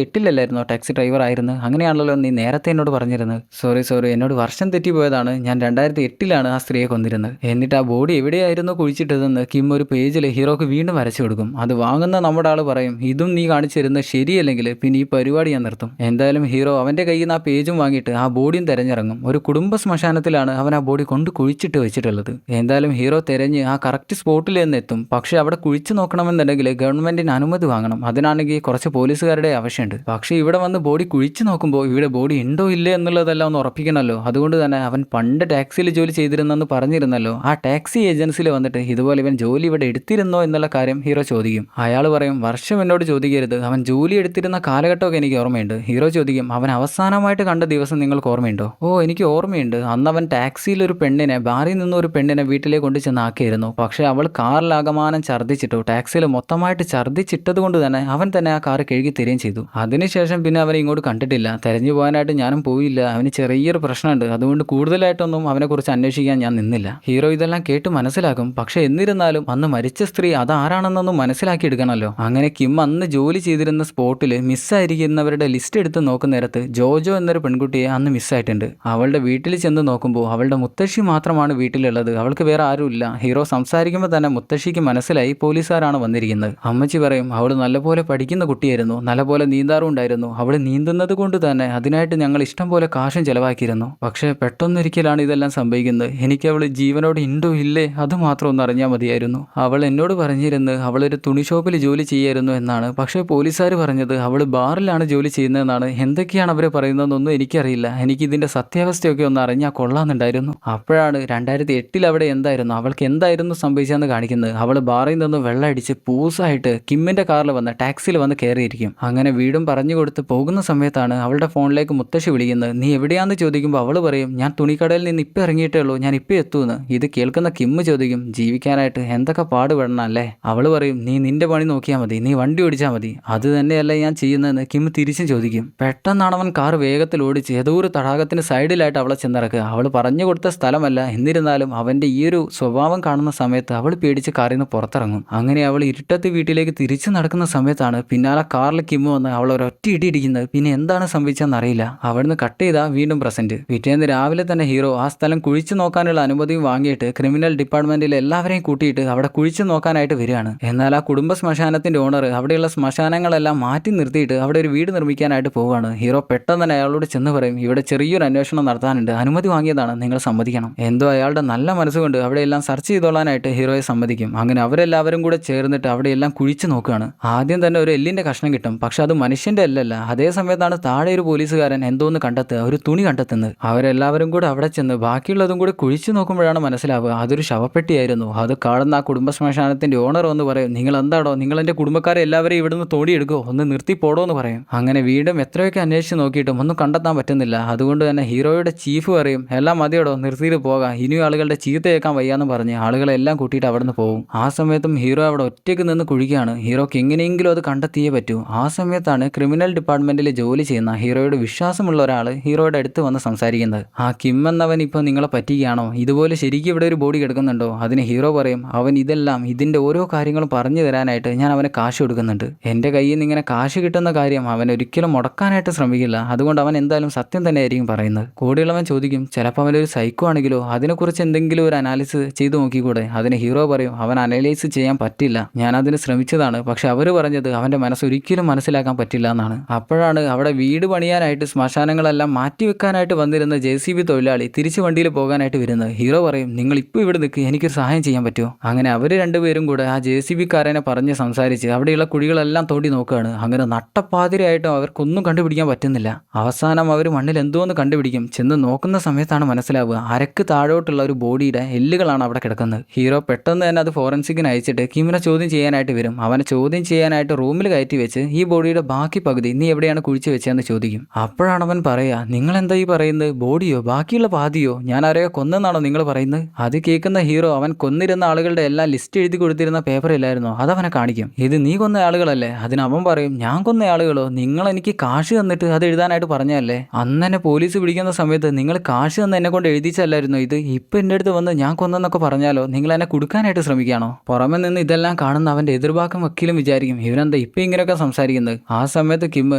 Speaker 1: 2008 ടാക്സി ഡ്രൈവർ ആയിരുന്നു, അങ്ങനെയാണല്ലോ നീ നേരത്തെ എന്നോട് പറഞ്ഞിരുന്നത്. സോറി എന്നോട് വർഷം തെറ്റിപ്പോയതാണ്, ഞാൻ 2008 ആ സ്ത്രീയെ കൊന്നിരുന്നത്. എന്നിട്ട് ആ ബോഡി എവിടെയായിരുന്നു കുഴിച്ചിട്ടതെന്ന് കിം ഒരു പേജിൽ ഹീറോക്ക് വീണ്ടും വരച്ചു കൊടുക്കും. അത് വാങ്ങുന്ന നമ്മുടെ ആൾ പറയും, ഇതും നീ കാണിച്ചിരുന്നത് ശരിയല്ലെങ്കിൽ പിന്നെ ഈ പരിപാടി ഞാൻ നിർത്തും. എന്തായാലും ഹീറോ അവന്റെ കയ്യിൽ നിന്ന് ആ പേജും വാങ്ങിയിട്ട് ആ ബോഡിയും തിരഞ്ഞിറങ്ങും. ഒരു കുടുംബ ശ്മശാനത്തിലാണ് അവൻ ആ ബോഡി കൊണ്ട് കുഴിച്ചിട്ട് വെച്ചിട്ടുള്ളത്. എന്തായാലും ഹീറോ തിരഞ്ഞ് ആ കറക്റ്റ് സ്പോട്ടിൽ നിന്ന് എത്തും. പക്ഷെ അവിടെ കുഴിച്ചു നോക്കണമെന്നുണ്ടെങ്കിൽ ഗവൺമെന്റിന് അനുമതി വാങ്ങണം, അതിനാണെങ്കിൽ കുറച്ച് പോലീസുകാരുടെ ആവശ്യമുണ്ട്. പക്ഷേ ഇവിടെ വന്ന് ബോഡി കുഴിച്ചു നോക്കുമ്പോൾ ഇവിടെ ബോഡി ഉണ്ടോ ഇല്ലേ എന്നുള്ളതെല്ലാം ഒന്ന് ഉറപ്പിക്കണമല്ലോ. അതുകൊണ്ട് തന്നെ അവൻ പണ്ട് ടാക്സിയിൽ ജോലി ചെയ്തിരുന്നെന്ന് പറഞ്ഞിരുന്നല്ലോ, ആ ടാക്സി ഏജൻസിയിൽ വന്നിട്ട് ഇതുപോലെ ഇവൻ ജോലി ഇവിടെ എടുത്തിരുന്നോ എന്നുള്ള കാര്യം ഹീറോ ചോദിക്കും. അയാൾ പറയും, വർഷം എന്നോട് ചോദിക്കരുത്, അവൻ ജോലി എടുത്തിരുന്ന കാലഘട്ടമൊക്കെ എനിക്ക് ഓർമ്മയുണ്ട്. ഹീറോ ചോദിക്കും, അവൻ അവസാനമായിട്ട് കണ്ട ദിവസം നിങ്ങൾക്ക് ഓർമ്മയുണ്ടോ? ഓ എനിക്ക് ഓർമ്മയുണ്ട്, അന്ന് അവൻ ടാക്സിയിൽ ഒരു പെണ്ണിനെ ബാറിൽ നിന്ന് ഒരു പെണ്ണിനെ വീട്ടിലേക്ക് കൊണ്ട് ചെന്നാക്കിയിരുന്നു. പക്ഷേ അവൾ കാറിലാകമാനം ഛർദ്ദിച്ചിട്ടു, ടാക്സിയിൽ മൊത്തമായിട്ട് ഛർദ്ദിച്ചിട്ടത് കൊണ്ട് തന്നെ അവൻ തന്നെ ആ കാർ കഴുകി തരികയും ചെയ്തു. അതിനുശേഷം പിന്നെ അവനെ ഇങ്ങോട്ട് കണ്ടിട്ടില്ല. തെരഞ്ഞു പോകാനായിട്ട് ഞാനും പോയില്ല, അവന് ചെറിയൊരു പ്രശ്നമുണ്ട്, അതുകൊണ്ട് കൂടുതലായിട്ടൊന്നും അവനെക്കുറിച്ച് അന്വേഷിക്കാൻ ഞാൻ നിന്നില്ല. ഹീറോ ഇതെല്ലാം കേട്ട് മനസ്സിലാക്കും. പക്ഷെ എന്നിരുന്നാലും അന്ന് മരിച്ച സ്ത്രീ അതാരാണെന്നൊന്നും മനസ്സിലാക്കി എടുക്കണമല്ലോ. അങ്ങനെ കിം അന്ന് ജോലി ചെയ്തിരുന്ന സ്പോട്ടിൽ മിസ്സായിരിക്കുന്നവരുടെ ലിസ്റ്റ് എടുത്ത് നോക്കുന്ന നേരത്ത് ജോജോ എന്നൊരു പെൺകുട്ടിയെ അന്ന് മിസ്സായിട്ടുണ്ട്. അവളുടെ വീട്ടിൽ ചെന്ന് നോക്കുമ്പോൾ അവളുടെ മുത്തശ്ശി മാത്രമാണ് വീട്ടിലുള്ളത്, അവൾക്ക് വേറെ ആരുമില്ല. ഹീറോ സംസാരിക്കുമ്പോൾ തന്നെ മുത്തശ്ശിക്ക് മനസ്സിലായി പോലീസുകാരാണ് വന്നിരിക്കുന്നത്. അമ്മച്ചി പറയും അവൾ നല്ലപോലെ പഠിക്കുന്ന കുട്ടിയായിരുന്നു, നല്ലപോലെ നീന്താറും ഉണ്ടായിരുന്നു, അവൾ നീന്തുന്നത് കൊണ്ട് തന്നെ അതിനായിട്ട് ഞങ്ങൾ ഇഷ്ടം പോലെ കാശും ചെലവാക്കിയിരുന്നു. പക്ഷേ പെട്ടെന്നൊരിക്കലാണ് ഇതെല്ലാം സംഭവിക്കുന്നത്. എനിക്ക് അവൾ ജീവനോട് ഉണ്ടോ ഇല്ലേ അത് മാത്രം ഒന്ന് അറിഞ്ഞാൽ മതിയായിരുന്നു. അവൾ എന്നോട് പറഞ്ഞിരുന്നു അവളൊരു തുണി ഷോപ്പിൽ ജോലി ചെയ്യായിരുന്നു എന്നാണ്. പക്ഷേ പോലീസുകാർ പറഞ്ഞത് അവൾ ബാറിലാണ് ജോലി ചെയ്യുന്നതെന്നാണ്. എന്തൊക്കെയാണ് അവർ പറയുന്നതെന്നൊന്നും എനിക്കറിയില്ല. എനിക്ക് ഇതിൻ്റെ സത്യാവസ്ഥയൊക്കെ ഒന്ന് അറിഞ്ഞാൽ കൊള്ളാമെന്നുണ്ടായിരുന്നു. അപ്പോഴാണ് 2008 അവിടെ എന്തായിരുന്നു, അവൾക്ക് എന്തായിരുന്നു സംഭവിച്ചതെന്ന് കാണിക്കുന്നത്. അവൾ ബാറിൽ നിന്ന് വെള്ളം അടിച്ച് പൂസായിട്ട് കിമ്മിൻ്റെ കാറിൽ വന്ന് ടാക്സിയിൽ വന്ന് കയറിയിരിക്കും. അങ്ങനെ വീടും പറഞ്ഞു കൊടുത്ത് പോകുന്ന സമയത്താണ് അവളുടെ ഫോണിലേക്ക് മുത്തശ്ശി വിളിക്കുന്നത്. നീ എവിടെയാണെന്ന് ചോദിക്കുമ്പോൾ അവൾ പറയും ഞാൻ തുണിക്കടയിൽ നിന്ന് ഇപ്പം ഇറങ്ങിയിട്ടേ ഉള്ളൂ, ഞാൻ ഇപ്പം എത്തുമെന്ന്. ഇത് കേൾക്കുന്ന കിമ്മ് ചോദിക്കും ജീവിക്കാനായിട്ട് എന്തൊക്കെ പാടുപെടണം അല്ലേ. അവൾ പറയും നീ നിന്റെ പണി നോക്കിയാൽ മതി, നീ വണ്ടി ഓടിച്ചാൽ മതി. അത് തന്നെയല്ലേ ഞാൻ ചെയ്യുന്നതെന്ന് കിം തിരിച്ചും ചോദിക്കും. പെട്ടെന്നാണ് അവൻ കാർ വേഗത്തിൽ ഓടിച്ച് ഏതോ ഒരു തടാകത്തിന് സൈഡിലായിട്ട് അവളെ ചെന്നിറക്കുക. അവൾ പറഞ്ഞു കൊടുത്ത സ്ഥലമല്ല, എന്നിരുന്നാലും അവൻ്റെ ഈ ഒരു സ്വഭാവം കാണുന്ന സമയത്ത് അവൾ പേടിച്ച് കാറിൽ നിന്ന് പുറത്തിറങ്ങും. അങ്ങനെ അവൾ ഇരുട്ടത്ത് വീട്ടിലേക്ക് തിരിച്ചു നടക്കുന്ന സമയത്താണ് പിന്നാലെ കാറിൽ കിമ്മ് വന്ന് അവൾ ഒരൊറ്റ ഇടിയിരിക്കുന്നത്. പിന്നെ എന്താണ് സംഭവിച്ചതെന്ന് അറിയില്ല. അവിടുന്ന് കട്ട് ചെയ്താൽ വീണ്ടും പ്രസന്റ്. പിറ്റേന്ന് രാവിലെ തന്നെ ഹീറോ ആ സ്ഥലം കുഴിച്ചു നോക്കാനുള്ള അനുമതിയും വാങ്ങിയിട്ട് ക്രിമിനൽ ഡിപ്പാർട്ട്മെന്റിൽ എല്ലാവരെയും കൂട്ടിയിട്ട് അവിടെ കുഴിച്ചു നോക്കാനായിട്ട് വരികയാണ്. എന്നാൽ ആ കുടുംബ ശ്മശാനത്തിന്റെ ഓണർ അവിടെയുള്ള ശ്മശാനങ്ങളെല്ലാം മാറ്റി നിർത്തിയിട്ട് അവിടെ ഒരു വീട് നിർമ്മിക്കാനായിട്ട് പോവുകയാണ്. ഹീറോ പെട്ടെന്ന് തന്നെ അയാളോട് ചെന്ന് പറയും ഇവിടെ ചെറിയൊരു അന്വേഷണം നടത്താനുണ്ട്, അനുമതി വാങ്ങിയതാണ്, നിങ്ങൾ സമ്മതിക്കണം. എന്തോ അയാളുടെ നല്ല മനസ്സുകൊണ്ട് അവിടെയെല്ലാം സെർച്ച് ചെയ്തോളാനായിട്ട് ഹീറോയെ സമ്മതിക്കും. അങ്ങനെ അവരെല്ലാവരും കൂടെ ചേർന്നിട്ട് അവിടെയെല്ലാം കുഴിച്ചു നോക്കുകയാണ്. ആദ്യം തന്നെ ഒരു എല്ലിന്റെ കഷ്ണം കിട്ടും, പക്ഷെ അത് മനുഷ്യന്റെ എല്ലല്ല. അതേ സമയത്താണ് താഴെ ഒരു പോലീസുകാരൻ എന്തോന്ന് കണ്ടെത്തുക, ഒരു തുണി കണ്ടെത്തുന്നത്. അവരെല്ലാവരും കൂടെ അവിടെ ചെന്ന് ബാക്കിയുള്ളതും കൂടെ കുഴിച്ചു നോക്കുമ്പോഴാണ് മനസ്സിലാവുക അതൊരു ശവപ്പെട്ടിയായിരുന്നു. അത് കാണുന്ന ആ കുടുംബ ശ്മശാനത്തിന്റെ ഓണർ ഒന്ന് പറയും നിങ്ങൾ എന്താടോ, നിങ്ങൾ എൻ്റെ കുടുംബക്കാരെ എല്ലാവരെയും ഇവിടുന്ന് തോടിയെടുക്കോ, ഒന്ന് നിർത്തി പോടോ എന്ന് പറയും. അങ്ങനെ വീണ്ടും എത്രയൊക്കെ അന്വേഷിച്ച് നോക്കിയിട്ടും ഒന്നും കണ്ടെത്താൻ പറ്റുന്നില്ല. അതുകൊണ്ട് തന്നെ ഹീറോയുടെ ചീഫ് പറയും എല്ലാം മതിയോടോ, നിർത്തിയിട്ട് പോകാം, ഇനിയും ആളുകളുടെ ചീത്ത കേൾക്കാൻ വയ്യാന്ന് പറഞ്ഞ് ആളുകളെല്ലാം കൂട്ടിയിട്ട് അവിടെ നിന്ന് പോകും. ആ സമയത്തും ഹീറോ അവിടെ ഒറ്റയ്ക്ക് നിന്ന് കുഴിക്കുകയാണ്. ഹീറോക്ക് എങ്ങനെയെങ്കിലും അത് കണ്ടെത്തിയേ പറ്റൂ. ആ സമയത്താണ് ക്രിമിനൽ ഡിപ്പാർട്ട്മെന്റിൽ ജോലി ചെയ്യുന്ന ഹീറോയുടെ വിശ്വാസമുള്ള ഒരാൾ ഹീറോയുടെ അടുത്ത് വന്ന് സംസാരിക്കുന്നത്. ആ കിം എന്നവൻ ഇപ്പോൾ നിങ്ങളെ പറ്റിക്കുകയാണോ, ഇതുപോലെ ശരിക്കും ഇവിടെ ഒരു ബോഡി കിടക്കുന്നുണ്ടോ? അതിന് ഹീറോ പറയും അവൻ ഇതെല്ലാം ഇതിൻ്റെ ഓരോ കാര്യങ്ങളും പറഞ്ഞു തരാനായിട്ട് ഞാൻ അവന് കാശ് കൊടുക്കുന്നുണ്ട്. എൻ്റെ കയ്യിൽ നിന്ന് ഇങ്ങനെ കാശ് കിട്ടുന്ന കാര്യം അവൻ ഒരിക്കലും മുടക്കാനായിട്ട് ശ്രമിക്കില്ല, അതുകൊണ്ട് അവൻ എന്തായാലും സത്യം തന്നെ ആയിരിക്കും പറയുന്നത്. കൂടെയുള്ളവൻ ചോദിക്കും ചിലപ്പോൾ അവനൊരു സൈക്കോ ആണെങ്കിലോ, അതിനെക്കുറിച്ച് എന്തെങ്കിലും ഒരു അനാലിസിസ് ചെയ്ത് നോക്കിക്കൂടെ? അതിന് ഹീറോ പറയും അവൻ അനലൈസ് ചെയ്യാൻ പറ്റില്ല, ഞാൻ അതിന് ശ്രമിച്ചതാണ്, പക്ഷെ അവർ പറഞ്ഞത് അവൻ്റെ മനസ്സ് ഒരിക്കലും മനസ്സിലാക്കാൻ പറ്റില്ല എന്നാണ്. അപ്പോഴാണ് അവിടെ വീട് പണിയാനായിട്ട് ശ്മശാനങ്ങളെല്ലാം മാറ്റിവെക്കാനായിട്ട് വന്നിരുന്ന JCB തൊഴിലാളി തിരിച്ച് വണ്ടിയിൽ പോകാനായിട്ട് വരുന്നത്. ഹീറോ പറയും നിങ്ങൾ ഇപ്പോൾ ഇവിടെ നിൽക്ക്, എനിക്കൊരു സഹായം ചെയ്യാൻ പറ്റുമോ? അങ്ങനെ അവർ രണ്ടുപേരും കൂടെ ആ JCB കാരനെ പറഞ്ഞ് സംസാരിച്ച് അവിടെയുള്ള കുഴികളെല്ലാം തോണ്ടി നോക്കുകയാണ്. അങ്ങനെ നട്ടപ്പാതിരായിട്ടും അവർക്കൊന്നും കണ്ടുപിടിക്കാൻ പറ്റുന്നില്ല. അവസാനം അവർ മണ്ണിൽ എന്തോന്ന് കണ്ടുപിടിക്കും. ചെന്ന് നോക്കുന്ന സമയത്താണ് മനസ്സിലാവുക അരക്ക് താഴോട്ടുള്ള ഒരു ബോഡിയുടെ എല്ലുകളാണ് അവിടെ കിടക്കുന്നത്. ഹീറോ പെട്ടെന്ന് തന്നെ അത് ഫോറൻസിക്കിന് അയച്ചിട്ട് കിമിനെ ചോദ്യം ചെയ്യാനായിട്ട് വരും. അവനെ ചോദ്യം ചെയ്യാനായിട്ട് റൂമിൽ കയറ്റി വെച്ച് ഈ ബോഡിയുടെ ബാക്കി പകുതി നീ എവിടെയാണ് കുഴിച്ച് വെച്ചതെന്ന് ചോദിക്കും. അപ്പോഴാണ് അവൻ പറയാ നിങ്ങൾ എന്താ ഈ പറയുന്നത്, ബോഡിയോ ബാക്കിയുള്ള പാതിയോ, ഞാൻ ആരെയോ കൊന്നെന്നാണോ നിങ്ങൾ പറയുന്നത്? അത് കേൾക്കുന്ന ഹീറോ അവൻ കൊന്നിരുന്ന ആളുകളുടെ എല്ലാം ലിസ്റ്റ് എഴുതി കൊടുത്തിരുന്ന പേപ്പർ ഇല്ലായിരുന്നോ, അതവനെ കാണിക്കും. ഇത് നീ കൊന്ന ആളുകളല്ലേ? അതിന് അവൻ പറയും ഞാൻ കൊന്ന ആളുകളോ, നിങ്ങൾ എനിക്ക് കാശ് തന്നിട്ട് അത് എഴുതാനായിട്ട് പറഞ്ഞല്ലേ, അന്ന് എന്നെ പോലീസ് പിടിക്കുന്ന സമയത്ത് നിങ്ങൾ കാശ് തന്ന് എന്നെ കൊണ്ട് എഴുതിച്ചല്ലായിരുന്നു ഇത്, ഇപ്പൊ എൻ്റെ അടുത്ത് വന്ന് ഞാൻ കൊന്നെന്നൊക്കെ പറഞ്ഞാലോ, നിങ്ങൾ എന്നെ കൊടുക്കാനായിട്ട് ശ്രമിക്കുകയാണോ? പുറമെ നിന്ന് ഇതെല്ലാം കാണുന്ന അവന്റെ എതിർഭാഗം വക്കീലും വിചാരിക്കും ഇവനെന്താ ഇപ്പൊ ഇങ്ങനെയൊക്കെ സംസാരിക്കുന്നത്. ആ സമയത്ത് കിം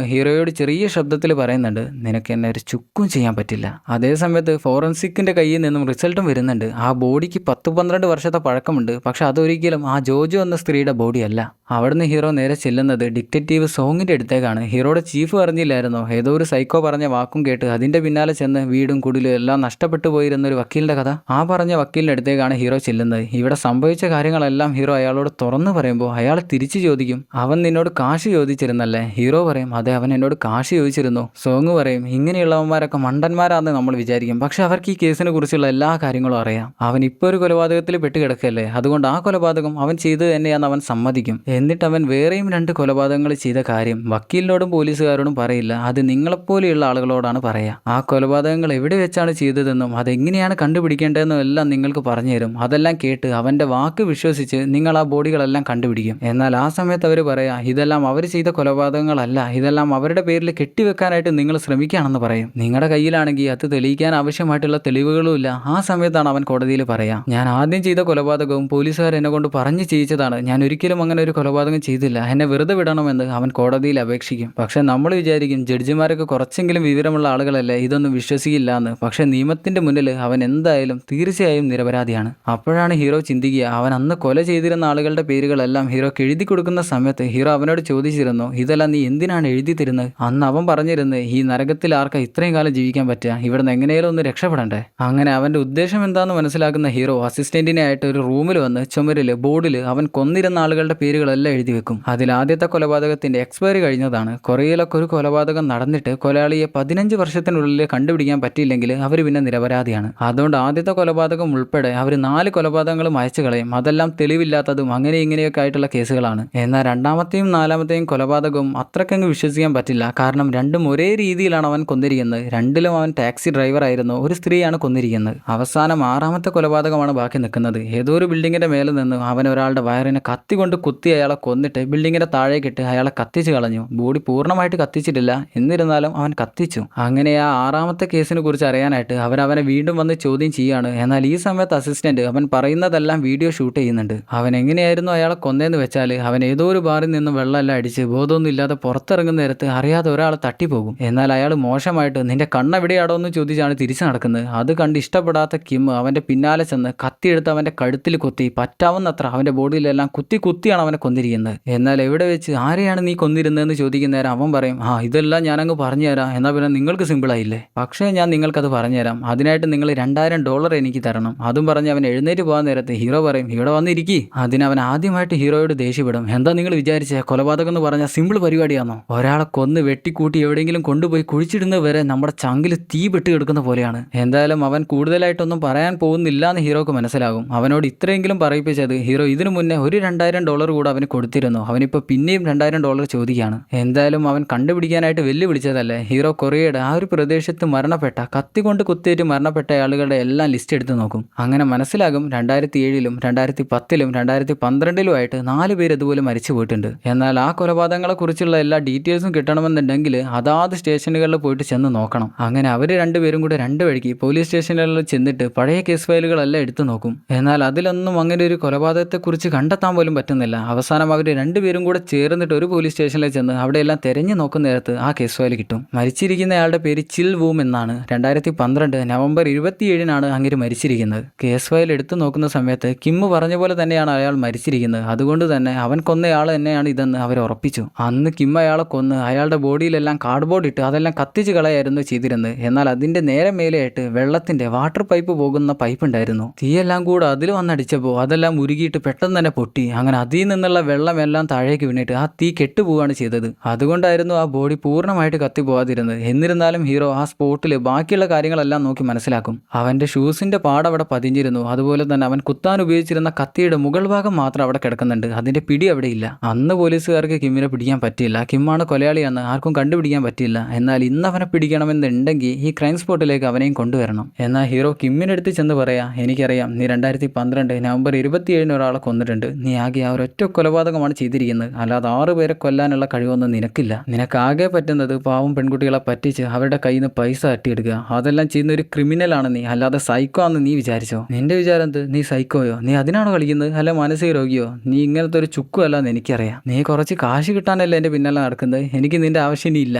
Speaker 1: ഹീറോയോട് ചെറിയ ശബ്ദത്തിൽ പറയുന്നുണ്ട് നിനക്ക് എന്നെ ഒരു ചുക്കും ചെയ്യാൻ പറ്റില്ല. അതേ സമയത്ത് ഫോറൻസിക്കിന്റെ കയ്യിൽ നിന്നും റിസൾട്ടും വരുന്നുണ്ട്. ആ ബോഡിക്ക് 10-12 വർഷത്തെ പഴക്കമുണ്ട്, പക്ഷെ അതൊരിക്കലും ആ ജോജോ എന്ന സ്ത്രീയുടെ ബോഡിയല്ല. അവിടുന്ന് ഹീറോ നേരെ ചെല്ലുന്നത് ഡിറ്റക്റ്റീവ് സോങ്ങിന്റെ അടുത്തേക്കാണ്. ഹീറോയുടെ ചീഫ് അറിഞ്ഞില്ലായിരുന്നോ ഏതോ ഒരു സൈക്കോ പറഞ്ഞ വാക്കും കേട്ട് അതിന്റെ പിന്നാലെ ചെന്ന് വീടും കുടിലും എല്ലാം നഷ്ടപ്പെട്ടു പോയിരുന്ന ഒരു വക്കീലിന്റെ കഥ. ആ പറഞ്ഞ വക്കീലിന്റെ അടുത്തേക്കാണ് ഹീറോ ചെല്ലുന്നത്. ഇവിടെ സംഭവിച്ച കാര്യങ്ങളെല്ലാം ഹീറോ അയാളോട് തുറന്നു പറയുമ്പോൾ അയാൾ തിരിച്ചു ചോദിക്കും അവൻ നിന്നോട് കാശ് ചോദിച്ചിരുന്നല്ലേ? ഹീറോ പറയും അതെ അവൻ എന്നോട് കാശ് ചോദിച്ചിരുന്നു. സോങ് പറയും ഇങ്ങനെയുള്ളവന്മാരൊക്കെ മണ്ടന്മാരാണെന്ന് നമ്മൾ വിചാരിക്കും, പക്ഷെ അവർക്ക് ഈ കേസിനെ കുറിച്ചുള്ള എല്ലാ കാര്യങ്ങളും അറിയാം. അവൻ ഇപ്പോൾ ഒരു കൊലപാതകത്തിൽ പെട്ടുകിടക്കല്ലേ, അതുകൊണ്ട് ആ കൊലപാതകം അവൻ ചെയ്തു തന്നെയാന്ന് അവൻ സമ്മതിക്കും. എന്നിട്ട് അവൻ വേറെയും 2 കൊലപാതകങ്ങൾ ചെയ്ത കാര്യം വക്കീലിനോടും പോലീസുകാരോടും പറയില്ല, അത് നിങ്ങളെപ്പോലെയുള്ള ആളുകളോടാണ് പറയുക. ആ കൊലപാതകങ്ങൾ എവിടെ വെച്ചാണ് ചെയ്തതെന്നും അതെങ്ങനെയാണ് കണ്ടുപിടിക്കേണ്ടതെന്നും എല്ലാം നിങ്ങൾക്ക് പറഞ്ഞു തരും. അതെല്ലാം കേട്ട് അവൻ്റെ വാക്ക് വിശ്വസിച്ച് നിങ്ങൾ ആ ബോഡികളെല്ലാം കണ്ടുപിടിക്കും. എന്നാൽ ആ സമയത്ത് അവർ പറയാ, ഇതെല്ലാം അവർ ചെയ്ത കൊലപാതകങ്ങളല്ല, ഇതെല്ലാം അവരുടെ പേരിൽ കെട്ടിവെക്കാനായിട്ട് നിങ്ങൾ ശ്രമിക്കുകയാണെന്ന് പറയും. നിങ്ങളുടെ കയ്യിലാണെങ്കിൽ അത് തെളിയിക്കാൻ ആവശ്യമായിട്ടുള്ള തെളിവുകളും ഇല്ല. ആ സമയത്താണ് അവൻ കോടതിയിൽ പറയാം, ഞാൻ ആദ്യം ചെയ്ത കൊലപാതകവും പോലീസുകാർ എന്നെ കൊണ്ട് പറഞ്ഞു ചെയ്യിച്ചതാണ്, ഞാൻ ഒരിക്കലും അങ്ങനെ ഒരു കൊലപാതകം ചെയ്തില്ല, എന്നെ വെറുതെ വിടണമെന്ന് അവൻ കോടതിയിൽ അപേക്ഷിക്കും. പക്ഷെ നമ്മൾ വിചാരിക്കും ജഡ്ജിമാരൊക്കെ കുറച്ചെങ്കിലും വിവരമുള്ള ആളുകളല്ലേ, ഇതൊന്നും വിശ്വസിക്കില്ല എന്ന്. പക്ഷെ നിയമത്തിന്റെ മുന്നിൽ അവൻ എന്തായാലും തീർച്ചയായും നിരപരാധിയാണ്. അപ്പോഴാണ് ഹീറോ ചിന്തിക്കുക, അവൻ അന്ന് കൊല ചെയ്തിരുന്ന ആളുകളുടെ പേരുകളെല്ലാം ഹീറോക്ക് എഴുതി കൊടുക്കുന്ന സമയത്ത് ഹീറോ അവനോട് ചോദിച്ചിരുന്നു, ഇതെല്ലാം നീ എന്തിനാണ് എഴുതി തരുന്നത്? അന്ന് അവൻ പറഞ്ഞിരുന്നത്, ഈ നരകത്തിൽ ആർക്കാ ഇത്രയും കാലം ജീവിക്കാൻ പറ്റുക, ഇവിടുന്ന് എങ്ങനെയാലും ഒന്ന് രക്ഷപ്പെടണ്ടേ. അങ്ങനെ അവന്റെ ഉദ്ദേശം എന്താണെന്ന് മനസ്സിലാക്കുന്ന ഹീറോ അസിസ്റ്റന്റിനെ ആയിട്ട് ഒരു റൂമിൽ വന്ന് ചുമരില് ബോർഡിൽ അവൻ കൊന്നിരുന്ന ആളുകളുടെ പേരുകളെല്ലാം എഴുതി വെക്കും. അതിൽ ആദ്യത്തെ കൊലപാതകത്തിന്റെ എക്സ്പയറി കഴിഞ്ഞതാണ്. കൊറിയയിലൊക്കെ ഒരു കൊലപാതകം നടന്നിട്ട് കൊലയാളിയെ 15 വർഷത്തിനുള്ളിൽ കണ്ടുപിടിക്കാൻ പറ്റിയില്ലെങ്കിൽ അവർ പിന്നെ നിരപരാധിയാണ്. അതുകൊണ്ട് ആദ്യത്തെ കൊലപാതകം ഉൾപ്പെടെ അവർ 4 കൊലപാതകങ്ങളും അയച്ചു കളയും. അതെല്ലാം തെളിവില്ലാത്തതും അങ്ങനെ ഇങ്ങനെയൊക്കെ ആയിട്ടുള്ള കേസുകളാണ്. എന്നാൽ രണ്ടാമത്തെയും 4മത്തെയും കൊലപാതകവും അത്രക്കങ്ങ് വിശ്വസിക്കാൻ പറ്റില്ല. കാരണം രണ്ടും ഒരേ രീതിയിലാണ് അവൻ കൊന്നിരിക്കുന്നത്. രണ്ടിലും അവൻ ടാക്സി ഡ്രൈവർ ആയിരുന്നു, ഒരു സ്ത്രീയാണ് കൊന്നിരിക്കുന്നത്. അവസാനം 6മത്തെ കൊലപാതകമാണ് ബാക്കി നിൽക്കുന്നത്. ഏതോ ഒരു ബിൽഡിങ്ങിന്റെ മേലെ നിന്ന് അവൻ ഒരാളുടെ വയറിനെ കത്തി കൊണ്ട് കുത്തി അയാളെ കൊന്നിട്ട് ബിൽഡിങ്ങിന്റെ താഴേക്കിട്ട് അയാളെ കത്തിച്ചു കളഞ്ഞു. ബോഡി പൂർണ്ണമായിട്ട് കത്തിച്ചിട്ടില്ല, എന്നിരുന്നാലും അവൻ കത്തിച്ചു. അങ്ങനെ ആ 6മത്തെ കേസിനെ കുറിച്ച് അറിയാനായിട്ട് അവനെ വീണ്ടും വന്ന് ചോദ്യം ചെയ്യാണ്. എന്നാൽ ഈ സമയത്ത് അസിസ്റ്റന്റ് അവൻ പറയുന്നതെല്ലാം വീഡിയോ ഷൂട്ട് ചെയ്യുന്നുണ്ട്. അവൻ എങ്ങനെയായിരുന്നു അയാളെ കൊന്നതെന്ന് വെച്ചാൽ, അവൻ ഏതോ ഒരു ബാറിൽ നിന്ന് വെള്ളമെല്ലാം അടിച്ച് ബോധമൊന്നും ഇല്ലാതെ പുറത്തിറങ്ങുന്ന നേരത്ത് അറിയാതെ ഒരാൾ തട്ടിപ്പോകും. എന്നാൽ അയാൾ മോശമായിട്ട് നിന്റെ കണ്ണെവിടെയാടോ എന്ന് ചോദിച്ചാണ് തിരിച്ചു നടക്കുന്നത്. അത് കണ്ട് ഇഷ്ടപ്പെടാത്ത കിം അവന്റെ പിന്നാലെ ചെന്ന് കത്തിയെടുത്ത് അവന്റെ കഴുത്തിൽ കുത്തി പറ്റാവുന്നത്ര അവന്റെ ബോഡിയിലെല്ലാം കുത്തിയാണ് അവനെ കൊന്നിരിക്കുന്നത്. എന്നാൽ എവിടെ വെച്ച് ആരെയാണ് നീ കൊന്നിരുന്നതെന്ന് ചോദിക്കുന്ന നേരം അവൻ പറയും, ഇതെല്ലാം ഞാനങ്ങ് പറഞ്ഞുതരാം, എന്നാൽ പിന്നെ നിങ്ങൾക്ക് സിമ്പിളായില്ലേ, പക്ഷേ ഞാൻ നിങ്ങൾക്കത് പറഞ്ഞുതരാം, അതിനായിട്ട് നിങ്ങൾ $2000 എനിക്ക് തരണം. അതും പറഞ്ഞ് അവൻ എഴുന്നേറ്റ് പോകാൻ നേരത്ത് ഹീറോ പറയും, ഇവിടെ വന്നിരിക്കി. അതിനവൻ ആദ്യമായിട്ട് ഹീറോയോട് ദേഷ്യപ്പെടും. എന്താ നിങ്ങൾ വിചാരിച്ചേ, കൊലപാതകം എന്ന് പറഞ്ഞാൽ സിമ്പിൾ പരിപാടിയാണോ? ഒരാളെ കൊന്ന് വെട്ടിക്കൂട്ടി എവിടെയെങ്കിലും കൊണ്ടുപോയി കുഴിച്ചിടുന്നത് വരെ നമ്മുടെ ചങ്കിൽ തീ പെട്ട് കിടക്കുന്ന പോലെയാണ്. എന്തായാലും അവൻ കൂടുതലായിട്ടൊന്നും പറയാൻ പോകുന്നില്ല എന്ന് ഹീറോക്ക് മനസ്സിലാകും. അവനോട് ഇത്രയെങ്കിലും പറയിപ്പിച്ചത് ഹീറോ ഇതിനു മുന്നേ ഒരു $2000 കൂടെ അവന് കൊടുത്തിരുന്നു. അവനിപ്പോൾ പിന്നെയും $2000 ചോദിക്കുകയാണ്. എന്തായാലും അവൻ കണ്ടുപിടിക്കാനായിട്ട് വെല്ലുവിളിച്ചതല്ലേ. ഹീറോ കൊറിയയുടെ ആ ഒരു പ്രദേശത്ത് മരണപ്പെട്ട കത്തി കൊണ്ട് കുത്തിയേറ്റ് മരണപ്പെട്ട ആളുകളുടെ എല്ലാം ലിസ്റ്റ് എടുത്ത് നോക്കും. അങ്ങനെ മനസ്സിലാകും 2007-ലും 2010-ലും 2012-ലും ആയിട്ട് 4 പേര് ഇതുപോലെ മരിച്ചു പോയിട്ടുണ്ട്. എന്നാൽ ആ കൊലപാതകങ്ങളെ കുറിച്ചുള്ള എല്ലാ ഡീറ്റെയിൽസും കിട്ടണമെന്നുണ്ടെങ്കിൽ അതാത് സ്റ്റേഷനുകളിൽ പോയിട്ട് ചെന്ന് നോക്കണം. അങ്ങനെ അവർ 2 പേരും കൂടെ 2 വഴിക്ക് പോലീസ് സ്റ്റേഷനുകളിൽ ചെന്നിട്ട് പഴയ കേസ് ഫയലുകളെല്ലാം എടുത്തു നോക്കും. എന്നാൽ അതിലൊന്നും അങ്ങനെ ഒരു കൊലപാതകത്തെക്കുറിച്ച് കണ്ടെത്താൻ പോലും പറ്റുന്നില്ല. അവസാനം അവർ 2 പേരും കൂടെ ചേർന്നിട്ട് ഒരു പോലീസ് സ്റ്റേഷനിൽ ചെന്ന് അവിടെയെല്ലാം തെരഞ്ഞു നോക്കുന്ന നേരത്ത് ആ കേസ് ഫയൽ കിട്ടും. മരിച്ചിരിക്കുന്നയാളുടെ പേര് ചിൽ വൂം എന്നാണ്. 2012 നവംബർ 27-നാണ് അങ്ങേര് മരിച്ചിരിക്കുന്നത്. കേസ് ഫയൽ എടുത്തു നോക്കുന്ന സമയത്ത് കിം പറഞ്ഞ പോലെ തന്നെയാണ് അയാൾ മരിച്ചിരിക്കുന്നത്. അതുകൊണ്ട് തന്നെ അവൻ കൊന്നയാൾ തന്നെയാണ് ഇതെന്ന് അവർ ഉറപ്പിച്ചു. അന്ന് കിം അയാളെ കൊന്ന് അയാളുടെ ബോഡിയിലെല്ലാം കാർഡ്ബോർഡ് ഇട്ട് അതെല്ലാം കത്തിച്ച് കളയായിരുന്നു ചെയ്തിരുന്നത്. എന്നാൽ അതിന്റെ നേരെ മേലെയായിട്ട് വെള്ളത്തിന്റെ വാട്ടർ പൈപ്പ് പോകുന്ന പൈപ്പ് ഉണ്ടായിരുന്നു. തീയെല്ലാം കൂടെ അതിൽ വന്നടിച്ചപ്പോൾ അതെല്ലാം ഉരുകിയിട്ട് പെട്ടെന്ന് തന്നെ പൊട്ടി. അങ്ങനെ അതിൽ നിന്നുള്ള വെള്ളമെല്ലാം താഴേക്ക് വീണിട്ട് ആ തീ കെട്ടുപോവുകയാണ് ചെയ്തത്. അതുകൊണ്ടായിരുന്നു ആ ബോഡി പൂർണ്ണമായിട്ട് കത്തിപ്പോവാതിരുന്നത്. എന്നിരുന്നാലും ഹീറോ ആ സ്പോട്ടിൽ ബാക്കിയുള്ള കാര്യങ്ങളെല്ലാം നോക്കി മനസ്സിലാക്കും. അവന്റെ ഷൂസിന്റെ പാടവിടെ പതിഞ്ഞിരുന്നു. അതുപോലെ തന്നെ അവൻ കുത്താൻ ഉപയോഗിച്ചിരുന്ന കത്തിയുടെ മുകൾ ഭാഗം മാത്രം അവിടെ കിടക്കുന്നുണ്ട്. അതിന്റെ പിടി അവിടെ ഇല്ല. അന്ന് പോലീസുകാർക്ക് കിമ്മിനെ പിടിക്കാൻ പറ്റിയില്ല. കിമ്മാണ് കൊലയാളിയെന്ന് ആർക്കും കണ്ടുപിടിക്കാൻ പറ്റിയില്ല. എന്നാൽ ഇന്ന് അവനെ പിടിക്കണമെന്നുണ്ടെങ്കിൽ ഈ ക്രൈം സ്പോട്ടിലേക്ക് അവനെയും കൊണ്ടുവരണം. എന്നാൽ ഹീറോ കിമ്മിനെടുത്ത് ചെന്ന് പറയാ, എനിക്കറിയാം നീ 2012 നവംബർ 27-ന് ഒരാളെ കൊന്നിട്ടുണ്ട്. നീ ആകെ ആ ഒരൊറ്റ കൊലപാതകമാണ് ചെയ്തിരിക്കുന്നത്. അല്ലാതെ 6 പേരെ കൊല്ലാനുള്ള കഴിവൊന്നും നിനക്കില്ല. നിനക്കാകെ പറ്റുന്നത് പാവം പെൺകുട്ടികളെ പറ്റിച്ച് അവരുടെ കയ്യിൽ നിന്ന് പൈസ തട്ടിയെടുക്കുക. അതെല്ലാം ചെയ്യുന്ന ഒരു ക്രിമിനലാണ് നീ, അല്ലാതെ സൈക്കോ ആണെന്ന് നീ വിചാരിച്ചോ? നിന്റെ വിചാരം എന്ത്? നീ സൈക്കോയോ? നീ അതിനാണോ കളിക്കുന്നത്? അല്ല മാനസിക രോഗിയോ? നീ ഇങ്ങനത്തെ ഒരു ചുക്കും അല്ലാന്ന് എനിക്കറിയാം. നീ കുറച്ച് കാശ് കിട്ടാനല്ലേ എൻ്റെ പിന്നാലെ നടക്കുന്നത്. എനിക്ക് നിന്റെ ആവശ്യം ഇല്ല.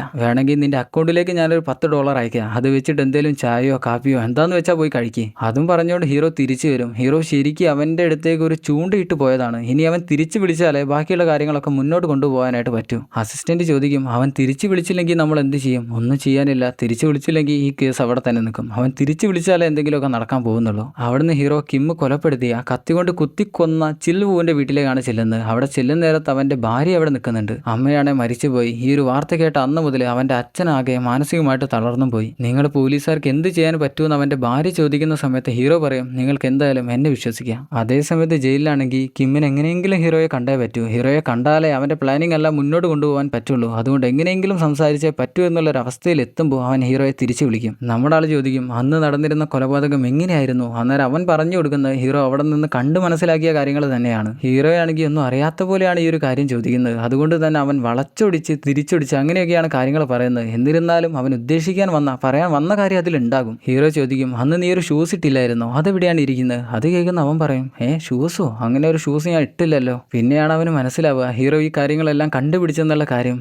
Speaker 1: വേണമെങ്കിൽ നിന്റെ അക്കൗണ്ടിലേക്ക് ഞാനൊരു $10 അയക്കാം. അത് വെച്ചിട്ട് എന്തെങ്കിലും ചായയോ കാപ്പിയോ എന്താന്ന് വെച്ചാൽ പോയി കഴിക്കുക. അതും പറഞ്ഞുകൊണ്ട് ഹീറോ തിരിച്ചു വരും. ഹീറോ ശരിക്കും അവൻ്റെ അടുത്തേക്ക് ഒരു ചൂണ്ടയിട്ട് പോയതാണ്. ഇനി അവൻ തിരിച്ചു വിളിച്ചാലേ ബാക്കിയുള്ള കാര്യങ്ങളൊക്കെ മുന്നോട്ട് കൊണ്ടുപോകാനായിട്ട് പറ്റൂ. അസിസ്റ്റന്റ് ചോദിക്കും, അവൻ തിരിച്ചു വിളിച്ചില്ലെങ്കിൽ നമ്മൾ എന്ത് ചെയ്യും? ഒന്നും ചെയ്യാനില്ല. തിരിച്ചു വിളിച്ചില്ലെങ്കിൽ ഈ കേസ് അവിടെ തന്നെ നിൽക്കും. അവൻ തിരിച്ചു വിളിച്ചാലേ എന്തെങ്കിലുമൊക്കെ നടക്കാൻ പോകുന്നുള്ളൂ. അവിടുന്ന് ഹീറോ കിം കൊലപ്പെടുത്തിയ കത്തി കൊണ്ട് കുത്തിക്കൊന്ന ചിൽവുവിന്റെ വീട്ടിലേക്കാണ് ചെല്ലുന്നത്. അവിടെ ചെല്ലുന്ന നേരത്ത് അവന്റെ ഭാര്യ അവിടെ നിൽക്കുന്നുണ്ട്. അമ്മയാണെ മരിച്ചുപോയി. ഈ ഒരു വാർത്ത കേട്ട അന്ന് മുതൽ അവന്റെ അച്ഛനാകെ മാനസികമായിട്ട് തളർന്നും പോയി. നിങ്ങൾ പോലീസുകാർക്ക് എന്ത് ചെയ്യാൻ പറ്റുമെന്ന് അവന്റെ ഭാര്യ ചോദിക്കുന്ന സമയത്ത് ഹീറോ പറയും, നിങ്ങൾക്ക് എന്തായാലും എന്നെ വിശ്വസിക്കാം. അതേസമയത്ത് ജയിലിലാണെങ്കിൽ കിമ്മിന് എങ്ങനെയെങ്കിലും ഹീറോയെ കണ്ടേ കണ്ടേ പറ്റൂ. ഹീറോയെ കണ്ടാലേ അവൻ്റെ പ്ലാനിങ് എല്ലാം മുന്നോട്ട് കൊണ്ടുപോകാൻ പറ്റുള്ളൂ. അതുകൊണ്ട് എങ്ങനെയെങ്കിലും സംസാരിച്ചേ പറ്റൂ എന്നുള്ളൊരവസ്ഥയിൽ എത്തുമ്പോൾ അവൻ ഹീറോയെ തിരിച്ചു വിളിക്കും. നമ്മുടെ ആൾ ചോദിക്കും അന്ന് നടന്നിരുന്ന കൊലപാതകം എങ്ങനെയായിരുന്നു. അന്നേരം അവൻ പറഞ്ഞു കൊടുക്കുന്നത് ഹീറോ അവിടെ നിന്ന് കണ്ട് മനസ്സിലാക്കിയ കാര്യങ്ങൾ തന്നെയാണ്. ഹീറോയാണെങ്കിൽ ഒന്നും അറിയാത്ത പോലെയാണ് ഈ ഒരു കാര്യം ചോദിക്കുന്നത്. അതുകൊണ്ട് തന്നെ അവൻ വളച്ചൊടിച്ച് തിരിച്ചൊടിച്ച് അങ്ങനെയൊക്കെയാണ് കാര്യങ്ങൾ പറയുന്നത്. എന്നിരുന്നാലും അവൻ ഉദ്ദേശിക്കാൻ പറയാൻ വന്ന കാര്യം അതിലുണ്ടാകും. ഹീറോ ചോദിക്കും അന്ന് നീ ഒരു ഷൂസ് ഇട്ടില്ലായിരുന്നോ, അതെവിടെയാണ് ഇരിക്കുന്നത്. അത് കേൾക്കുന്ന അവൻ പറയും ഷൂസോ, അങ്ങനെ ഒരു ഷൂസ് ഞാൻ ഇട്ടില്ലല്ലോ. പിന്നെയാണ് അവന് മനസ്സിലാവുക ഹീറോ ഈ കാര്യങ്ങളെല്ലാം കണ്ടുപിടിച്ചെന്നുള്ള കാര്യം.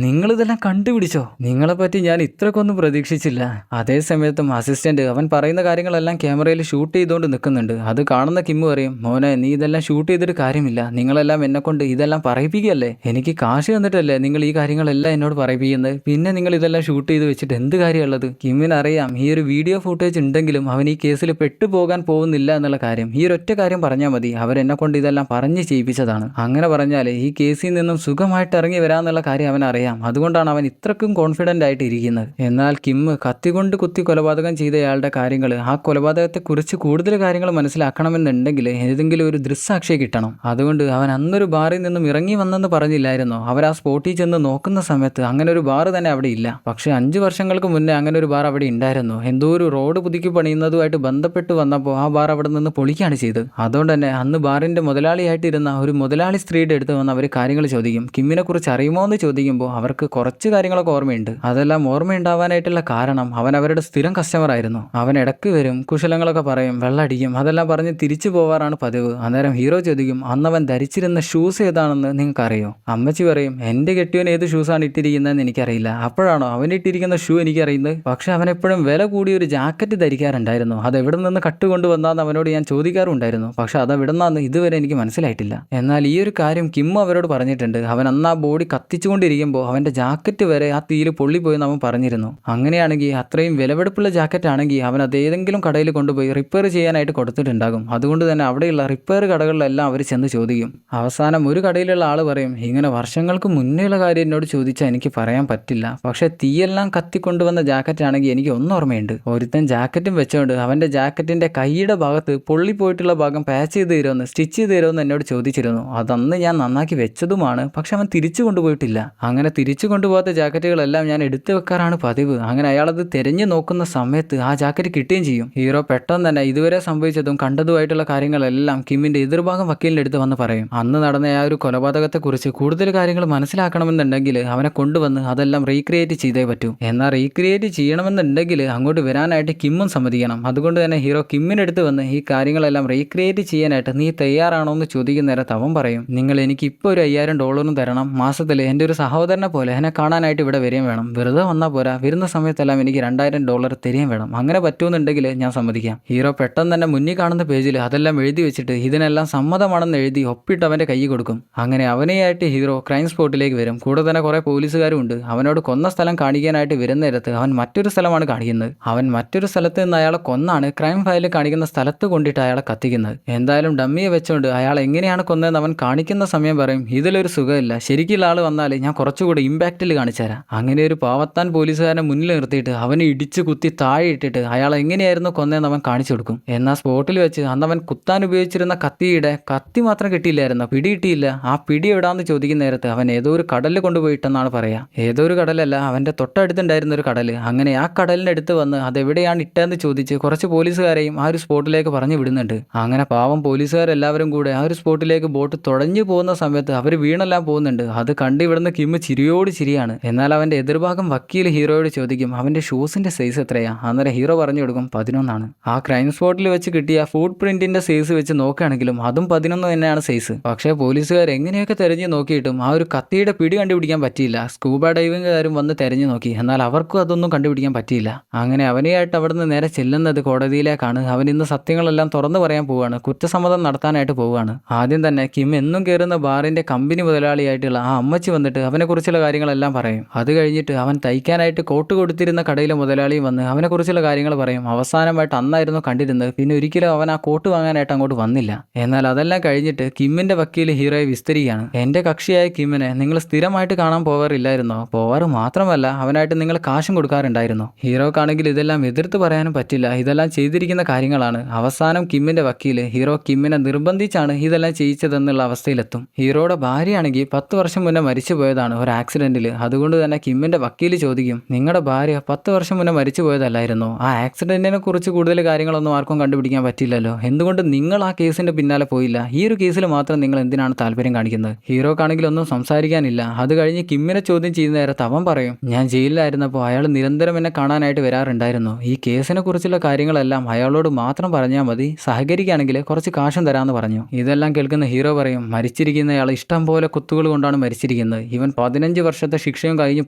Speaker 1: നിങ്ങളിതെല്ലാം കണ്ടുപിടിച്ചോ, നിങ്ങളെപ്പറ്റി ഞാൻ ഇത്രക്കൊന്നും പ്രതീക്ഷിച്ചില്ല. അതേ സമയത്തും അസിസ്റ്റന്റ് അവൻ പറയുന്ന കാര്യങ്ങളെല്ലാം ക്യാമറയിൽ ഷൂട്ട് ചെയ്തുകൊണ്ട് നിൽക്കുന്നുണ്ട്. അത് കാണുന്ന കിമ്മു പറയും മോനെ നീ ഇതെല്ലാം ഷൂട്ട് ചെയ്തിട്ട് കാര്യമില്ല, നിങ്ങളെല്ലാം എന്നെ കൊണ്ട് ഇതെല്ലാം പറയിപ്പിക്കുകയല്ലേ, എനിക്ക് കാശ് തന്നിട്ടല്ലേ നിങ്ങൾ ഈ കാര്യങ്ങളെല്ലാം എന്നോട് പറയിപ്പിക്കുന്നത്, പിന്നെ നിങ്ങൾ ഇതെല്ലാം ഷൂട്ട് ചെയ്ത് വെച്ചിട്ട് എന്ത് കാര്യമുള്ളത്. കിമ്മിനറിയാം ഈ ഒരു വീഡിയോ ഫുട്ടേജ് ഉണ്ടെങ്കിലും അവൻ ഈ കേസിൽ പെട്ടുപോകാൻ പോകുന്നില്ല എന്നുള്ള കാര്യം. ഈ ഒരൊറ്റ കാര്യം പറഞ്ഞാൽ മതി, അവരെന്നെ കൊണ്ട് ഇതെല്ലാം പറഞ്ഞ് ചെയ്യിപ്പിച്ചതാണ്. അങ്ങനെ പറഞ്ഞാൽ ഈ കേസിൽ നിന്നും സുഖമായിട്ട് ഇറങ്ങി വരാമെന്നുള്ള കാര്യം അവനറിയാം. അതുകൊണ്ടാണ് അവൻ ഇത്രക്കും കോൺഫിഡൻ്റ് ആയിട്ട് ഇരിക്കുന്നത്. എന്നാൽ കിമ്മ് കത്തികൊണ്ട് കുത്തി കൊലപാതകം ചെയ്തയാളുടെ കാര്യങ്ങൾ, ആ കൊലപാതകത്തെക്കുറിച്ച് കൂടുതൽ കാര്യങ്ങൾ മനസ്സിലാക്കണമെന്നുണ്ടെങ്കിൽ ഏതെങ്കിലും ഒരു ദൃക്സാക്ഷിയെ കിട്ടണം. അതുകൊണ്ട് അവൻ അന്നൊരു ബാറിൽ നിന്നും ഇറങ്ങി വന്നെന്ന് പറഞ്ഞില്ലായിരുന്നോ. അവർ ആ സ്പോട്ടിൽ ചെന്ന് നോക്കുന്ന സമയത്ത് അങ്ങനെ ഒരു ബാർ തന്നെ അവിടെ ഇല്ല. പക്ഷേ 5 വർഷങ്ങൾക്ക് മുന്നേ അങ്ങനെ ഒരു ബാർ അവിടെ ഉണ്ടായിരുന്നു. എന്തോ ഒരു റോഡ് പുതുക്കി പണിയുന്നതുമായിട്ട് ബന്ധപ്പെട്ട് വന്നപ്പോൾ ആ ബാർ അവിടെ നിന്ന് പൊളിക്കുകയാണ് ചെയ്തത്. അതുകൊണ്ട് തന്നെ അന്ന് ബാറിന്റെ മുതലാളിയായിട്ടിരുന്ന ഒരു മുതലാളി സ്ത്രീയുടെ അടുത്ത് വന്ന് അവർ കാര്യങ്ങൾ ചോദിക്കും. കിമ്മിനെ കുറിച്ച് അറിയുമോ എന്ന് ചോദിക്കുമ്പോൾ അവർക്ക് കുറച്ച് കാര്യങ്ങളൊക്കെ ഓർമ്മയുണ്ട്. അതെല്ലാം ഓർമ്മയുണ്ടാവാനായിട്ടുള്ള കാരണം അവൻ അവരുടെ സ്ഥിരം കസ്റ്റമർ ആയിരുന്നു. അവൻ ഇടയ്ക്ക് വരും, കുശലങ്ങളൊക്കെ പറയും, വെള്ളടിക്കും, അതെല്ലാം പറഞ്ഞ് തിരിച്ചു പോവാറാണ് പതിവ്. അന്നേരം ഹീറോ ചോദിക്കും അന്നവൻ ധരിച്ചിരുന്ന ഷൂസ് ഏതാണെന്ന് നിങ്ങൾക്കറിയോ. അമ്മച്ചി പറയും എൻ്റെ കെട്ടിയവൻ ഏത് ഷൂസാണ് ഇട്ടിരിക്കുന്നതെന്ന് എനിക്കറിയില്ല. അപ്പോഴാണോ അവൻ ഇട്ടിരിക്കുന്ന ഷൂ എനിക്കറിയുന്നത്. പക്ഷെ അവൻ എപ്പോഴും വില കൂടിയ ഒരു ജാക്കറ്റ് ധരിക്കാറുണ്ടായിരുന്നു. അത് എവിടെ നിന്ന് കട്ടുകൊണ്ടുവന്നാന്ന് അവനോട് ഞാൻ ചോദിക്കാറുണ്ടായിരുന്നു. പക്ഷെ അത് എവിടെന്നാന്ന് ഇതുവരെ എനിക്ക് മനസ്സിലായിട്ടില്ല. എന്നാൽ ഈ ഒരു കാര്യം കിമ്മു അവരോട് പറഞ്ഞിട്ടുണ്ട്. അവൻ അന്ന് ആ ബോഡി കത്തിച്ചുകൊണ്ടിരിക്കുമ്പോൾ അവൻ്റെ ജാക്കറ്റ് വരെ ആ തീയിൽ പൊള്ളിപ്പോയെന്ന് അവൻ പറഞ്ഞിരുന്നു. അങ്ങനെയാണെങ്കിൽ അത്രയും വിലപിടിപ്പുള്ള ജാക്കറ്റ് ആണെങ്കിൽ അവൻ അത് ഏതെങ്കിലും കടയിൽ കൊണ്ടുപോയി റിപ്പയർ ചെയ്യാനായിട്ട് കൊടുത്തിട്ടുണ്ടാകും. അതുകൊണ്ട് തന്നെ അവിടെയുള്ള റിപ്പയർ കടകളിലെല്ലാം അവർ ചെന്ന് ചോദിക്കും. അവസാനം ഒരു കടയിലുള്ള ആൾ പറയും ഇങ്ങനെ വർഷങ്ങൾക്ക് മുന്നേയുള്ള കാര്യം എന്നോട് ചോദിച്ചാൽ എനിക്ക് പറയാൻ പറ്റില്ല. പക്ഷെ തീയെല്ലാം കത്തിക്കൊണ്ടുവന്ന ജാക്കറ്റ് ആണെങ്കിൽ എനിക്ക് ഒന്നും ഓർമ്മയുണ്ട്. ഒരുത്തൻ ജാക്കറ്റും വെച്ചോണ്ട് അവൻ്റെ ജാക്കറ്റിൻ്റെ കൈയുടെ ഭാഗത്ത് പൊള്ളിപ്പോയിട്ടുള്ള ഭാഗം പാച്ച് ചെയ്ത് തരുമെന്ന്, സ്റ്റിച്ച് ചെയ്ത് തരുമെന്ന് എന്നോട് ചോദിച്ചിരുന്നു. അതന്ന് ഞാൻ നന്നാക്കി വെച്ചതുമാണ്. പക്ഷെ അവൻ തിരിച്ചു കൊണ്ടുപോയിട്ടില്ല. അങ്ങനെ തിരിച്ചു കൊണ്ടുപോകാത്ത ജാക്കറ്റുകളെല്ലാം ഞാൻ എടുത്തു വെക്കാറാണ് പതിവ്. അങ്ങനെ അയാളത് തിരഞ്ഞു നോക്കുന്ന സമയത്ത് ആ ജാക്കറ്റ് കിട്ടുകയും ചെയ്യും. ഹീറോ പെട്ടെന്ന് തന്നെ ഇതുവരെ സംഭവിച്ചതും കണ്ടതുമായിട്ടുള്ള കാര്യങ്ങളെല്ലാം കിമ്മിന്റെ എതിർഭാഗം വക്കീലിൻ്റെ അടുത്ത് വന്ന് പറയും. അന്ന് നടന്ന ആ ഒരു കൊലപാതകത്തെക്കുറിച്ച് കൂടുതൽ കാര്യങ്ങൾ മനസ്സിലാക്കണമെന്നുണ്ടെങ്കിൽ അവനെ കൊണ്ടുവന്ന് അതെല്ലാം റീക്രിയേറ്റ് ചെയ്തേ പറ്റൂ. എന്നാൽ റീക്രിയേറ്റ് ചെയ്യണമെന്നുണ്ടെങ്കിൽ അങ്ങോട്ട് വരാനായിട്ട് കിമ്മും സമ്മതിക്കണം. അതുകൊണ്ട് തന്നെ ഹീറോ കിമ്മിനടുത്ത് വന്ന് ഈ കാര്യങ്ങളെല്ലാം റീക്രിയേറ്റ് ചെയ്യാനായിട്ട് നീ തയ്യാറാണോ എന്ന് ചോദിക്കുന്ന നേരത്ത് അവൻ പറയും നിങ്ങൾ എനിക്ക് ഇപ്പോൾ ഒരു $5000 തരണം. മാസത്തിൽ എൻ്റെ ഒരു സഹോദരനെ പോലെ എന്നെ കാണാനായിട്ട് ഇവിടെ വരികയും വേണം. വെറുതെ വന്നാൽ പോരാ, വരുന്ന സമയത്തെല്ലാം എനിക്ക് $2000 തരികയും വേണം. അങ്ങനെ പറ്റുമെന്നുണ്ടെങ്കിൽ ഞാൻ സമ്മതിക്കാം. ഹീറോ പെട്ടെന്ന് തന്നെ മുന്നിൽ കാണുന്ന പേജിൽ അതെല്ലാം എഴുതി വെച്ചിട്ട് ഇതിനെല്ലാം സമ്മതമാണെന്ന് എഴുതി ഒപ്പിട്ട് അവൻ്റെ കൈ കൊടുക്കും. അങ്ങനെ അവനെയായിട്ട് ഹീറോ ക്രൈം സ്പോട്ടിലേക്ക് വരും. കൂടെ തന്നെ കുറേ പോലീസുകാരും ഉണ്ട്. അവനോട് കൊന്ന സ്ഥലം കാണിക്കാനായിട്ട് വരുന്ന നേരത്ത് അവൻ മറ്റൊരു സ്ഥലമാണ് കാണിക്കുന്നത്. അവൻ മറ്റൊരു സ്ഥലത്ത് നിന്ന് അയാളെ കൊന്നാണ് ക്രൈം ഫയലിൽ കാണിക്കുന്ന സ്ഥലത്ത് കൊണ്ടിട്ട് അയാളെ കത്തിക്കുന്നത്. എന്തായാലും ഡമ്മിയെ വെച്ചുകൊണ്ട് അയാൾ എങ്ങനെയാണ് കൊന്നതെന്ന് അവൻ കാണിക്കുന്ന സമയം പറയും ഇതിലൊരു സുഖമില്ല, ശരിക്കുള്ള ആൾ വന്നാൽ ഞാൻ കുറച്ചുകൂടി ഇമ്പാക്റ്റിൽ കാണിച്ചു തരാം. അങ്ങനെ ഒരു പാവത്താൻ പോലീസുകാരനെ മുന്നിൽ നിർത്തിയിട്ട് അവനെ ഇടിച്ച് കുത്തി താഴെ ഇട്ടിട്ട് അയാൾ എങ്ങനെയായിരുന്നു കൊന്നതെന്ന് അവൻ കാണിച്ചു കൊടുക്കും. എന്നാൽ സ്പോട്ടിൽ വെച്ച് അന്നവൻ കുത്താൻ ഉപയോഗിച്ചിരുന്ന കത്തി മാത്രം കിട്ടിയില്ലായിരുന്നു, പിടി കിട്ടിയില്ല. ആ പിടി എവിടാന്ന് ചോദിക്കുന്ന നേരത്ത് അവൻ ഏതോ ഒരു കടലിൽ കൊണ്ടുപോയിട്ടെന്നാണ് പറയാ. ഏതോ ഒരു കടലല്ല, അവൻ്റെ തൊട്ടടുത്തുണ്ടായിരുന്ന ഒരു കടൽ. അങ്ങനെ ആ കടലിനടുത്ത് വന്ന് അതെവിടെയാണ് ഇട്ടതെന്ന് ചോദിച്ച് കുറച്ച് പോലീസുകാരെയും ആ ഒരു സ്പോട്ടിലേക്ക് പറഞ്ഞു വിടുന്നുണ്ട്. അങ്ങനെ പാവം പോലീസുകാരെല്ലാവരും കൂടെ ആ ഒരു സ്പോട്ടിലേക്ക് ബോട്ട് തുഴഞ്ഞു പോകുന്ന സമയത്ത് അവർ വീണെല്ലാം പോകുന്നുണ്ട്. അത് കണ്ട് ഇവിടുന്ന് കിമ്മ് ചിരിയോട് ചിരിയാണ്. എന്നാൽ അവൻ്റെ എതിർഭാഗം വക്കീൽ ഹീറോയോട് ചോദിക്കും അവൻ്റെ ഷൂസിന്റെ സൈസ് എത്രയാ. അന്നേരം ഹീറോ പറഞ്ഞു കൊടുക്കും 11 ആ ക്രൈം സ്പോട്ടിൽ വെച്ച് കിട്ടിയ ഫുട് പ്രിന്റിന്റെ സൈസ് വെച്ച് നോക്കുകയാണെങ്കിലും അതും 11 തന്നെയാണ് സൈസ്. പക്ഷേ പോലീസുകാർ എങ്ങനെയൊക്കെ തെരഞ്ഞു നോക്കിയിട്ടും ആ ഒരു കത്തിയുടെ പിടി കണ്ടുപിടിക്കാൻ പറ്റിയില്ല. സ്കൂബ ഡൈവിംഗുകാരും വന്ന് തെരഞ്ഞു നോക്കി, എന്നാൽ അവർക്കും അതൊന്നും കണ്ടുപിടിക്കാൻ പറ്റിയില്ല. അങ്ങനെ അവനെയായിട്ട് അവിടുന്ന് നേരെ ചെല്ലുന്നത് കോടതിയിലേക്കാണ്. അവൻ ഇന്ന് സത്യങ്ങളെല്ലാം തുറന്നു പറയാൻ പോവുകയാണ്, കുറ്റസമ്മതം നടത്താനായിട്ട് പോവുകയാണ്. ആദ്യം തന്നെ കിം എന്നും കയറുന്ന ബാറിന്റെ കമ്പനി മുതലാളിയായിട്ടുള്ള ആ അമ്മച്ചി വന്നിട്ട് അവനെക്കുറിച്ചുള്ള കാര്യങ്ങളെല്ലാം പറയും. അത് കഴിഞ്ഞിട്ട് അവൻ തയ്ക്കാനായിട്ട് കോട്ട് കൊടുത്തിരുന്ന കടയിലെ മുതലാളിയും വന്ന് അവനെക്കുറിച്ചുള്ള കാര്യങ്ങൾ പറയും. അവസാനമായിട്ട് അന്നായിരുന്നു കണ്ടിരുന്നത്, പിന്നെ ഒരിക്കലും അവൻ ആ കോട്ട് വാങ്ങാനായിട്ട് അങ്ങോട്ട് വന്നില്ല. എന്നാൽ അതെല്ലാം കഴിഞ്ഞിട്ട് കിമ്മിന്റെ വക്കീൽ ഹീറോയെ വിസ്തരിക്കുകയാണ്. എന്റെ കക്ഷിയായ കിമ്മിനെ നിങ്ങൾ സ്ഥിരമായിട്ട് കാണാൻ പോവാറില്ലായിരുന്നോ? പോവാറ് മാത്രമല്ല, അവനായിട്ട് നിങ്ങൾ കാശും കൊടുക്കാറുണ്ടായിരുന്നു. ഹീറോക്കാണെങ്കിൽ ഇതെല്ലാം എതിർത്ത് പറയാനും പറ്റില്ല, ഇതെല്ലാം ചെയ്തിരിക്കുന്ന കാര്യങ്ങളാണ്. അവസാനം കിമ്മിന്റെ വക്കീൽ ഹീറോ കിമ്മിനെ നിർബന്ധിച്ചാണ് ഇതെല്ലാം ചെയ്യിച്ചതെന്ന് ചെയ്തതെന്നുള്ള അവസ്ഥയിലെത്തും. ഹീറോയുടെ ഭാര്യയാണെങ്കിൽ 10 വർഷം മുന്നേ മരിച്ചു പോയതാണ് ഒരു ആക്സിഡന്റിൽ. അതുകൊണ്ട് തന്നെ കിമ്മിന്റെ വക്കീല് ചോദിക്കും, നിങ്ങളുടെ ഭാര്യ 10 വർഷം മുന്നേ മരിച്ചു പോയതല്ലായിരുന്നോ? ആ ആക്സിഡന്റിനെ കുറിച്ച് കൂടുതൽ കാര്യങ്ങളൊന്നും ആർക്കും കണ്ടുപിടിക്കാൻ പറ്റില്ലല്ലോ. എന്തുകൊണ്ട് നിങ്ങൾ ആ കേസിന്റെ പിന്നാലെ പോയില്ല? ഈ ഒരു കേസിൽ മാത്രം നിങ്ങൾ എന്തിനാണ് താല്പര്യം കാണിക്കുന്നത്? ഹീറോക്കാണെങ്കിൽ ഒന്നും സംസാരിക്കാനില്ല. അത് കഴിഞ്ഞ് കിമ്മിനെ ചോദ്യം ചെയ്യുന്ന നേരത്ത് അവൻ പറയും, ഞാൻ ജയിലിലായിരുന്നപ്പോൾ അയാൾ നിരന്തരം എന്നെ കാണാനായിട്ട് വരാറുണ്ടായിരുന്നു. ഈ കേസിനെ കുറിച്ചുള്ള കാര്യങ്ങളെല്ലാം അയാളോട് മാത്രം പറഞ്ഞാൽ മതി, സഹകരിക്കുകയാണെങ്കിൽ കുറച്ച് കാശും തരാമെന്ന് പറഞ്ഞു. ഇതെല്ലാം കേൾക്കുന്ന ഹീറോ പറയും, മരിച്ചിരിക്കുന്നയാൾ ഇഷ്ടം പോലെ കുത്തുകൾ കൊണ്ടാണ് മരിച്ചിരിക്കുന്നത്. ഇവൻ 15 വർഷത്തെ ശിക്ഷയും കഴിഞ്ഞ്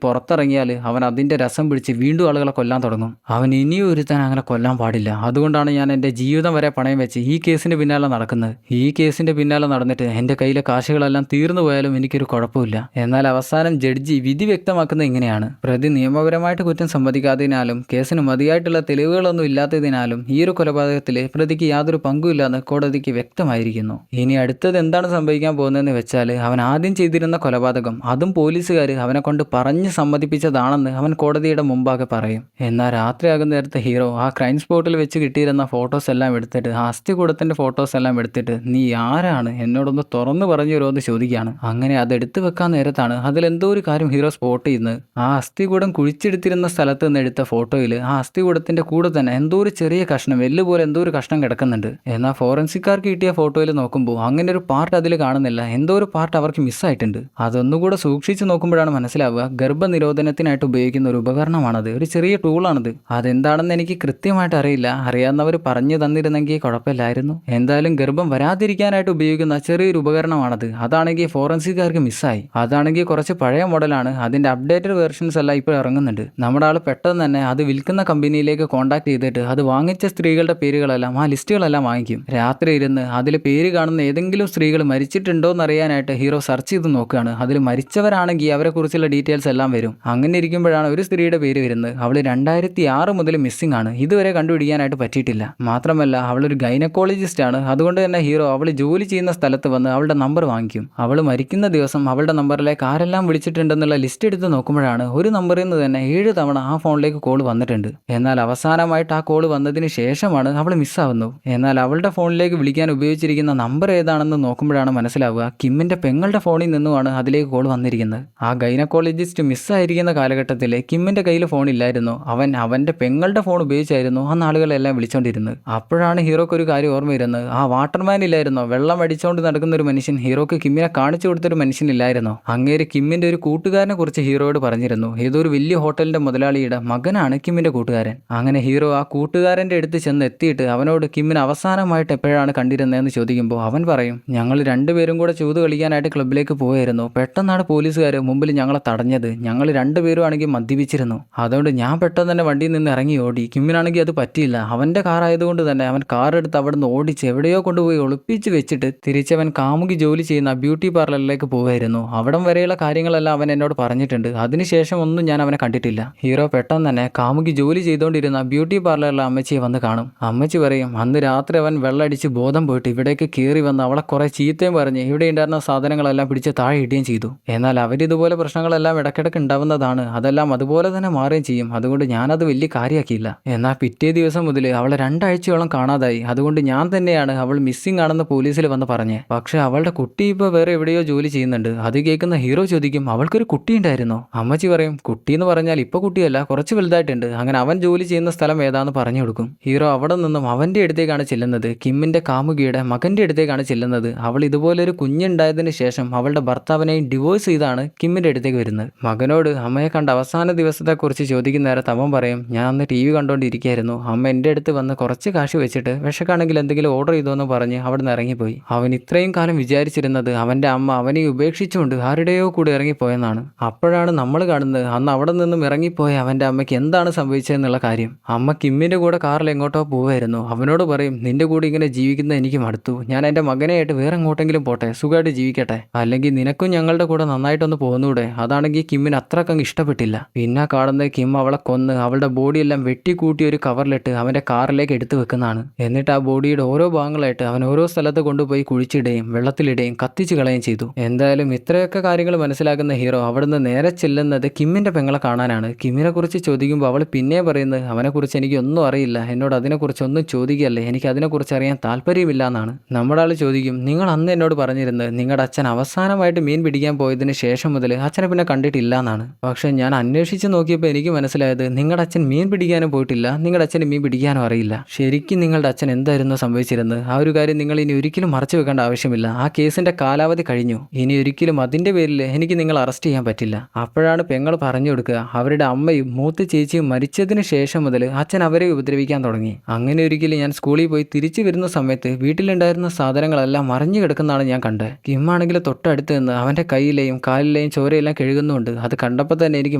Speaker 1: പുറത്തിറങ്ങിയാൽ അവൻ അതിന്റെ രസം പിടിച്ച് വീണ്ടും ആളുകളെ കൊല്ലാൻ തുടങ്ങും. അവൻ ഇനിയും ഒരുത്താൻ അങ്ങനെ കൊല്ലാൻ പാടില്ല. അതുകൊണ്ടാണ് ഞാൻ എൻ്റെ ജീവിതം വരെ പണയം വെച്ച് ഈ കേസിന്റെ പിന്നാലെ നടക്കുന്നത്. ഈ കേസിന്റെ പിന്നാലെ നടന്നിട്ട് എൻ്റെ കയ്യിലെ കാശുകളെല്ലാം തീർന്നു പോയാലും എനിക്കൊരു കുഴപ്പമില്ല. എന്നാൽ അവസാനം ജഡ്ജി വിധി വ്യക്തമാക്കുന്നത് ഇങ്ങനെയാണ്, പ്രതി നിയമപരമായിട്ട് കുറ്റം സമ്മതിക്കാത്തതിനാലും കേസിന് മതിയായിട്ടുള്ള തെളിവുകളൊന്നും ഇല്ലാത്തതിനാലും ഈ ഒരു കൊലപാതകത്തിൽ പ്രതിക്ക് യാതൊരു പങ്കുമില്ലെന്ന് കോടതിക്ക് വ്യക്തമായിരിക്കുന്നു. ഇനി അടുത്തത് എന്താണ് സംഭവിക്കാൻ പോകുന്നതെന്ന് വെച്ചാൽ, അവൻ ആദ്യം ചെയ്തിരുന്ന കൊലപാതകം അതും പോലീസുകാർ അവനെ കൊണ്ട് പറഞ്ഞ് സമ്മതിപ്പിച്ചതാണെന്ന് അവൻ കോടതിയുടെ മുമ്പാകെ പറയും. എന്നാൽ രാത്രിയാകുന്ന നേരത്തെ ഹീറോ ആ ക്രൈം സ്പോട്ടിൽ വെച്ച് കിട്ടിയിരുന്ന ഫോട്ടോസ് എല്ലാം എടുത്തിട്ട്, ആ അസ്ഥികൂടത്തിന്റെ ഫോട്ടോസ് എല്ലാം എടുത്തിട്ട്, നീ ആരാണ്, എന്നോടൊന്ന് തുറന്നു പറഞ്ഞു തരുമോ എന്ന് ചോദിക്കുകയാണ്. അങ്ങനെ അത് എടുത്തു വെക്കാൻ നേരത്താണ് അതിലെന്തോ ഒരു കാര്യം ഹീറോ സ്പോട്ട് ചെയ്യുന്നത്. ആ അസ്ഥികൂടം കുഴിച്ചെടുത്തിരുന്ന സ്ഥലത്ത് നിന്ന് എടുത്ത ഫോട്ടോയിൽ ആ അസ്ഥികൂടത്തിന്റെ കൂടെ തന്നെ എന്തോ ഒരു ചെറിയ കഷ്ണം, എല്ല് പോലെ എന്തോ ഒരു കഷ്ണം കിടക്കുന്നുണ്ട്. എന്നാൽ ഫോറൻസിക്കാർക്ക് കിട്ടിയ ഫോട്ടോയിൽ നോക്കുമ്പോൾ അങ്ങനെ ഒരു പാർട്ട് അതിൽ കാണുന്നില്ല. എന്തോ ഒരു പാർട്ട് അവർക്ക് മിസ്സായിട്ടുണ്ട്. അതൊന്നുകൂടെ സൂക്ഷിച്ച് നോക്കുമ്പോഴാണ് മനസ്സിലാവുക, ഗർഭനിരോധനത്തിനായിട്ട് ഉപയോഗിക്കുന്ന ഒരു ഉപകരണമാണത്, ഒരു ചെറിയ ടൂളാണത്. അതെന്താണെന്ന് എനിക്ക് കൃത്യമായിട്ട് അറിയില്ല. അറിയാവുന്നവർ പറഞ്ഞു തന്നിരുന്നെങ്കിൽ കുഴപ്പമില്ലായിരുന്നു. എന്തായാലും ഗർഭം വരാതിരിക്കാനായിട്ട് ഉപയോഗിക്കുന്ന ചെറിയൊരു ഉപകരണമാണത്. അതാണെങ്കിൽ ഫോറൻസിക്കാർക്ക് മിസ്സായി. അതാണെങ്കിൽ കുറച്ച് പഴയ മോഡലാണ്. അതിന്റെ അപ്ഡേറ്റഡ് വേർഷൻസ് എല്ലാം ഇപ്പോൾ ഇറങ്ങുന്നുണ്ട്. നമ്മുടെ ആൾ പെട്ടെന്ന് തന്നെ അത് വിൽക്കുന്ന കമ്പനിയിലേക്ക് കോൺടാക്ട് ചെയ്തിട്ട് അത് വാങ്ങിച്ച സ്ത്രീകളുടെ പേരുകളെല്ലാം, ആ ലിസ്റ്റുകളെല്ലാം വാങ്ങിക്കും. രാത്രി ഇരുന്ന് അതിൽ പേര് കാണുന്ന ഏതെങ്കിലും സ്ത്രീകൾ മരിച്ചിട്ടുണ്ടോ എന്നറിയാനായിട്ട് ഹീറോ സെർച്ച് ചെയ്ത് നോക്കുകയാണ്. അതിൽ മരിച്ചവരാണെങ്കിൽ അവരെ കുറിച്ചുള്ള ഡീറ്റെയിൽസ് എല്ലാം വരും. അങ്ങനെ ഇരിക്കുമ്പോഴാണ് ഒരു സ്ത്രീയുടെ പേര് വരുന്നത്. അവൾ 2006 മുതൽ മിസ്സിംഗ് ആണ്. ഇതുവരെ കണ്ടുപിടിക്കാനായിട്ട് പറ്റിയിട്ടില്ല. മാത്രമല്ല അവളൊരു ഗൈനക്കോളജിസ്റ്റ് ആണ്. അതുകൊണ്ട് തന്നെ ഹീറോ അവൾ ജോലി ചെയ്യുന്ന സ്ഥലത്ത് വന്ന് അവളുടെ നമ്പർ വാങ്ങിക്കും. അവൾ മരിക്കുന്ന ദിവസം അവളുടെ നമ്പറിലേക്ക് ആരെല്ലാം വിളിച്ചിട്ടുണ്ടെന്നുള്ള ലിസ്റ്റ് എടുത്ത് നോക്കുമ്പോഴാണ് ഒരു നമ്പറിൽ നിന്ന് തന്നെ 7 തവണ ആ ഫോണിലേക്ക് കോൾ വന്നിട്ടുണ്ട്. എന്നാൽ അവസാനമായിട്ട് ആ കോൾ വന്നതിന് ശേഷമാണ് അവൾ മിസ്സാവുന്നു. എന്നാൽ അവളുടെ ഫോണിലേക്ക് വിളിക്കാൻ ഉപയോഗിച്ചിരിക്കുന്ന നമ്പർ ഏതാണെന്ന് നോക്കുമ്പോഴാണ് മനസ്സിലാവുക, കിമ്മിന്റെ പെങ്ങളുടെ ഫോണിൽ നിന്നുമാണ് അതിലേക്ക് കോൾ വന്നിരിക്കുന്നത്. ആ ഗൈനക്കോളജിസ്റ്റ് മിസ്സായിരിക്കുന്ന കാലഘട്ടത്തിൽ കിമ്മിന്റെ കയ്യിൽ ഫോൺ ഇല്ലായിരുന്നു. അവൻ അവന്റെ പെങ്ങളുടെ ഫോൺ ഉപയോഗിച്ചായിരുന്നു ആ നാളുകളെല്ലാം വിളിച്ചോണ്ടിരുന്നത്. അപ്പോഴാണ് ഹീറോക്ക് ഒരു കാര്യം ഓർമ്മ വരുന്നത്, ആ വാട്ടർമാൻ ഇല്ലായിരുന്നോ, വെള്ളം അടിച്ചുകൊണ്ട് നടക്കുന്ന ഒരു മനുഷ്യൻ, ഹീറോക്ക് കിമ്മിനെ കാണിച്ചു കൊടുത്തൊരു മനുഷ്യനില്ലായിരുന്നോ? അങ്ങേര് കിമ്മിന്റെ ഒരു കൂട്ടുകാരനെ കുറിച്ച് ഹീറോയോട് പറഞ്ഞിരുന്നു. ഏതോ ഒരു വലിയ ഹോട്ടലിന്റെ മുതലാളിയുടെ മകനാണ് കിമ്മിന്റെ കൂട്ടുകാരൻ. അങ്ങനെ ഹീറോ ആ കൂട്ടുകാരന്റെ അടുത്ത് ചെന്ന് എത്തിയിട്ട് അവനോട് കിമ്മിനെ അവസാനമായിട്ട് എപ്പോഴാണ് കണ്ടിരുന്നതെന്ന് ചോദിക്കുമ്പോൾ അവൻ പറയും, ഞങ്ങൾ രണ്ടുപേരും കൂടെ ചൂത് കളിക്കാനായിട്ട് ക്ലബിലേക്ക് പോയായിരുന്നു. പെട്ടെന്നാണ് പോലീസുകാർ മുമ്പിൽ ഞങ്ങളെ തടഞ്ഞത്. ഞങ്ങൾ രണ്ടുപേരും ആണെങ്കിൽ മദ്യപിച്ചിരുന്നു. അതുകൊണ്ട് ഞാൻ പെട്ടെന്ന് തന്നെ വണ്ടിയിൽ നിന്ന് ഇറങ്ങി ഓടി. കിമ്മിനാണെങ്കിൽ അത് പറ്റിയില്ല. അവന്റെ കാർ ആയതുകൊണ്ട് തന്നെ അവൻ കാർ എടുത്ത് അവിടെ നിന്ന് ഓടിച്ച് എവിടെയോ കൊണ്ടുപോയി ഒളിപ്പിച്ച് വെച്ചിട്ട് തിരിച്ചവൻ കാമുകി ജോലി ചെയ്യുന്ന ബ്യൂട്ടി പാർലറിലേക്ക് പോവായിരുന്നു. അവിടം വരെയുള്ള കാര്യങ്ങളെല്ലാം അവൻ എന്നോട് പറഞ്ഞിട്ടുണ്ട്. അതിനുശേഷം ഒന്നും ഞാൻ അവനെ കണ്ടിട്ടില്ല. ഹീറോ പെട്ടെന്ന് തന്നെ കാമുകി ജോലി ചെയ്തുകൊണ്ടിരുന്ന ബ്യൂട്ടി പാർലറിലെ അമ്മച്ചിയെ വന്ന് കാണും. അമ്മച്ചി പറയും, അന്ന് രാത്രി അവൻ വെള്ളമടിച്ച് ബോധം പോയിട്ട് ഇവിടേക്ക് കയറി വന്ന് അവളെ കുറെ ചീത്തയും പറഞ്ഞ് ഇവിടെ ഉണ്ടായിരുന്ന സാധനങ്ങളെല്ലാം പിടിച്ച് താഴെ ഇടുകയും ചെയ്തു. എന്നാൽ അവരിതുപോലെ പ്രശ്നങ്ങളെല്ലാം ഇടയ്ക്കിടയ്ക്ക് ഉണ്ടാവുന്നതാണ്. അതെല്ലാം അതുപോലെ തന്നെ മാറുകയും ചെയ്യും. അതുകൊണ്ട് ഞാനത് വലിയ കാര്യമാക്കിയില്ല. എന്നാൽ പിറ്റേ ദിവസം മുതൽ അവളെ 2 ആഴ്ചയോളം കാണാതായി. അതുകൊണ്ട് ഞാൻ തന്നെയാണ് അവൾ മിസ്സിംഗ് ആണെന്ന് പോലീസിൽ വന്ന് പറഞ്ഞേ. പക്ഷെ അവളുടെ കുട്ടി ഇപ്പോൾ വേറെ എവിടെയോ ജോലി ചെയ്യുന്നുണ്ട്. അത് കേൾക്കുന്ന ഹീറോ ചോദിക്കും, അവൾക്കൊരു കുട്ടി ഉണ്ടായിരുന്നോ? അമ്മച്ചി പറയും, കുട്ടി എന്ന് പറഞ്ഞാൽ ഇപ്പൊ കുട്ടിയല്ല, കുറച്ച് വലുതായിട്ടുണ്ട്. അങ്ങനെ അവൻ ജോലി ചെയ്യുന്ന സ്ഥലം ഏതാന്ന് പറഞ്ഞു കൊടുക്കും. ഹീറോ അവിടെ നിന്നും അവന്റെ അടുത്തേക്കാണ് ചെല്ലുന്നത്. കിമ്മിന്റെ കാമുകിയുടെ മകന്റെ അടുത്തേക്കാണ് ചെല്ലുന്നത്. അവൾ ഇതുപോലൊരു കുഞ്ഞുണ്ടായതിനു ശേഷം അവളുടെ ഭർത്താവിനെയും ഡിവോഴ്സ് ചെയ്താണ് കിമ്മിന്റെ അടുത്തേക്ക് വരുന്നത്. മകനോട് അമ്മയെ കണ്ട അവസാന ദിവസത്തെക്കുറിച്ച് ചോദിക്കുന്ന നേരത്ത് അവൻ പറയും, ഞാൻ അന്ന് TV കണ്ടുകൊണ്ടിരിക്കുകയായിരുന്നു. അമ്മ എൻ്റെ അടുത്ത് വന്ന് കുറച്ച് കാശ് വെച്ചിട്ട് വിശക്കാണെങ്കിൽ എന്തെങ്കിലും ഓർഡർ ചെയ്തോന്ന് പറഞ്ഞ് അവിടെ നിന്ന് ഇറങ്ങിപ്പോയി. അവൻ ഇത്രയും കാലം വിചാരിച്ചിരുന്നത് അവന്റെ അമ്മ അവനെ ഉപേക്ഷിച്ചുകൊണ്ട് ആരുടെയോ കൂടെ ഇറങ്ങിപ്പോയെന്നാണ്. അപ്പോഴാണ് നമ്മൾ കാണുന്നത് അന്ന് അവിടെ നിന്നും ഇറങ്ങിപ്പോയ അവന്റെ അമ്മയ്ക്ക് എന്താണ് സംഭവിച്ചതെന്നുള്ള കാര്യം. അമ്മ കിമ്മിന്റെ കൂടെ കാറിൽ എങ്ങോട്ടോ പോവായിരുന്നു. അവനോട് പറയും, നിന്റെ കൂടെ ഇങ്ങനെ ജീവിക്കുന്നത് എനിക്ക് മടുത്തു. ഞാൻ എൻ്റെ മകനെയായിട്ട് വേറെ എങ്ങോട്ടെങ്കിലും പോട്ടെ, സുഖമായിട്ട് ജീവിക്കട്ടെ. അല്ലെങ്കിൽ നിനക്കും ഞങ്ങളുടെ കൂടെ നന്നായിട്ടൊന്ന് പോകുന്നൂടെ? അതാണെങ്കിൽ കിമ്മിന് അത്രക്കങ്ങ് ഇഷ്ടപ്പെട്ടില്ല. പിന്നെ കാണുന്നത് കിം അവളെ കൊന്ന് അവളുടെ ബോഡിയെല്ലാം വെട്ടിക്കൂട്ടി ഒരു കവറിലിട്ട് അവന്റെ കാറിലേക്ക് എടുത്തു വെക്കുന്നതാണ്. എന്നിട്ട് ആ ബോഡിയുടെ ഓരോ ഭാഗങ്ങളായിട്ട് അവൻ ഓരോ സ്ഥലത്ത് കൊണ്ടുപോയി കുഴിച്ചിടുകയും വെള്ളത്തിലിടുകയും കത്തിച്ചു കളയുകയും ചെയ്തു. എന്തായാലും ഇത്രയൊക്കെ കാര്യങ്ങൾ മനസ്സിലാക്കുന്ന ഹീറോ അവിടുന്ന് നേരെ ചെല്ലുന്നത് കിമ്മിന്റെ പെങ്ങളെ കാണാനാണ്. കിമ്മിനെ കുറിച്ച് ചോദിക്കുമ്പോൾ അവൾ പിന്നെ പറയുന്നത്, അവനെക്കുറിച്ച് എനിക്ക് ഒന്നും അറിയില്ല, എന്നോട് അതിനെക്കുറിച്ച് ഒന്നും ചോദിക്കല്ലേ, എനിക്ക് അതിനെക്കുറിച്ച് അറിയാൻ താല്പര്യമില്ല എന്നാണ്. നമ്മുടെ ആൾ ചോദിക്കും, നിങ്ങൾ നിങ്ങൾ അന്ന് എന്നോട് പറഞ്ഞിരുന്നത് നിങ്ങളുടെ അച്ഛൻ അവസാനമായിട്ട് മീൻ പിടിക്കാൻ പോയതിന് ശേഷം മുതൽ അച്ഛനെ പിന്നെ കണ്ടിട്ടില്ല എന്നാണ്. പക്ഷേ ഞാൻ അന്വേഷിച്ച് നോക്കിയപ്പോൾ എനിക്ക് മനസ്സിലായത് നിങ്ങളുടെ അച്ഛൻ മീൻ പിടിക്കാനും പോയിട്ടില്ല, നിങ്ങളുടെ അച്ഛന് മീൻ പിടിക്കാനും അറിയില്ല. ശരിക്കും നിങ്ങളുടെ അച്ഛൻ എന്തായിരുന്നു സംഭവിച്ചിരുന്നത്? ആ ഒരു കാര്യം നിങ്ങൾ ഇനി ഒരിക്കലും മറച്ചു വെക്കേണ്ട ആവശ്യമില്ല. ആ കേസിന്റെ കാലാവധി കഴിഞ്ഞു. ഇനി ഒരിക്കലും അതിന്റെ പേരിൽ എനിക്ക് നിങ്ങൾ അറസ്റ്റ് ചെയ്യാൻ പറ്റില്ല. അപ്പോഴാണ് പെങ്ങൾ പറഞ്ഞു കൊടുക്കുക, അവരുടെ അമ്മയും മൂത്ത ചേച്ചിയും മരിച്ചതിന് ശേഷം മുതൽ അച്ഛൻ അവരെ ഉപദ്രവിക്കാൻ തുടങ്ങി. അങ്ങനെ ഒരിക്കലും ഞാൻ സ്കൂളിൽ പോയി തിരിച്ചു വരുന്ന സമയത്ത് വീട്ടിലുണ്ടായിരുന്ന സാധനങ്ങളെല്ലാം മറിഞ്ഞു കിടക്കുന്നതാണ് ഞാൻ കണ്ടത്. കിമ്മാണെങ്കിൽ തൊട്ടടുത്ത് നിന്ന് അവന്റെ കയ്യിലെയും കാലിലെയും ചോരയെല്ലാം കഴുകുന്നുണ്ട്. അത് കണ്ടപ്പോൾ തന്നെ എനിക്ക്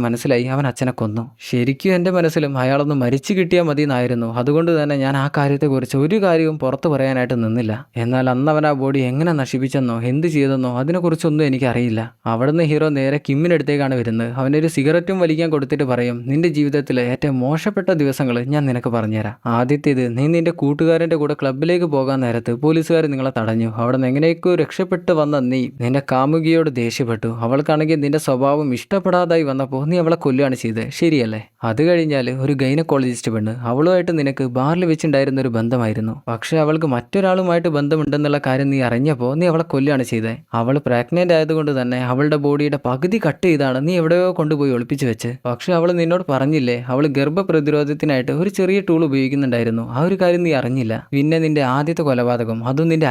Speaker 1: മനസ്സിലായി അവൻ അച്ഛനെ കൊന്നു. ശരിക്കും എൻ്റെ മനസ്സിലും അയാളൊന്ന് മരിച്ചു കിട്ടിയാൽ മതി എന്നായിരുന്നു. അതുകൊണ്ട് തന്നെ ഞാൻ ആ കാര്യത്തെക്കുറിച്ച് ഒരു കാര്യവും പുറത്തു പറയാനായിട്ട് നിന്നില്ല. എന്നാൽ അന്ന് അവൻ ആ ബോഡി എങ്ങനെ നശിപ്പിച്ചെന്നോ എന്ത് ചെയ്തെന്നോ അതിനെക്കുറിച്ചൊന്നും എനിക്കറിയില്ല. അവിടുന്ന് ഹീറോ നേരെ കിമ്മിനടുത്തേക്കാണ് വരുന്നത്. അവനൊരു സിഗരറ്റും വലിക്കാൻ കൊടുത്തിട്ട് പറയും, നിന്റെ ജീവിതത്തിലെ ഏറ്റവും മോശപ്പെട്ട ദിവസങ്ങൾ ഞാൻ നിനക്ക് പറഞ്ഞുതരാം. ആദ്യത്തേത്, നീ നിന്റെ കൂട്ടുകാരൻ്റെ കൂടെ ക്ലബ്ബിലേക്ക് പോകാൻ നേരത്ത് പോലീസുകാർ നിങ്ങളെ തടഞ്ഞു. അവിടെ നിന്ന് എങ്ങനെയൊക്കെയോ രക്ഷപ്പെട്ട് വന്ന നീ നിന്റെ കാമുകിയോട് ദേഷ്യപ്പെട്ടു. അവൾക്കാണെങ്കിൽ നിന്റെ സ്വഭാവം ഇഷ്ടപ്പെടാതായി വന്നപ്പോൾ നീ അവളെ കൊല്ലുകയാണ് ചെയ്തത്, ശരിയല്ലേ? അത് കഴിഞ്ഞാൽ ഒരു ഗൈനക്കോളജിസ്റ്റ് പെണ്ണ്, അവളുമായിട്ട് നിനക്ക് ബാറിൽ വെച്ചുണ്ടായിരുന്ന ഒരു ബന്ധമായിരുന്നു. പക്ഷെ അവൾക്ക് മറ്റൊരാളുമായിട്ട് ബന്ധമുണ്ടെന്നുള്ള കാര്യം നീ അറിഞ്ഞപ്പോൾ നീ അവളെ കൊല്ലുകയാണ് ചെയ്തത്. അവൾ പ്രഗ്നന്റ് ആയതുകൊണ്ട് തന്നെ അവളുടെ ബോഡിയുടെ പകുതി കട്ട് ചെയ്താണ് നീ എവിടെയോ കൊണ്ടുപോയി ഒളിപ്പിച്ചു വെച്ച്. പക്ഷെ അവൾ നിന്നോട് പറഞ്ഞില്ലേ, അവൾ ഗർഭപ്രതിരോധത്തിനായിട്ട് ഒരു ചെറിയ ടൂൾ ഉപയോഗിക്കുന്നുണ്ടായിരുന്നു. ആ ഒരു കാര്യം നീ അറിഞ്ഞില്ല. പിന്നെ നിന്റെ ആദ്യത്തെ കൊലപാതകം, അതും നിന്റെ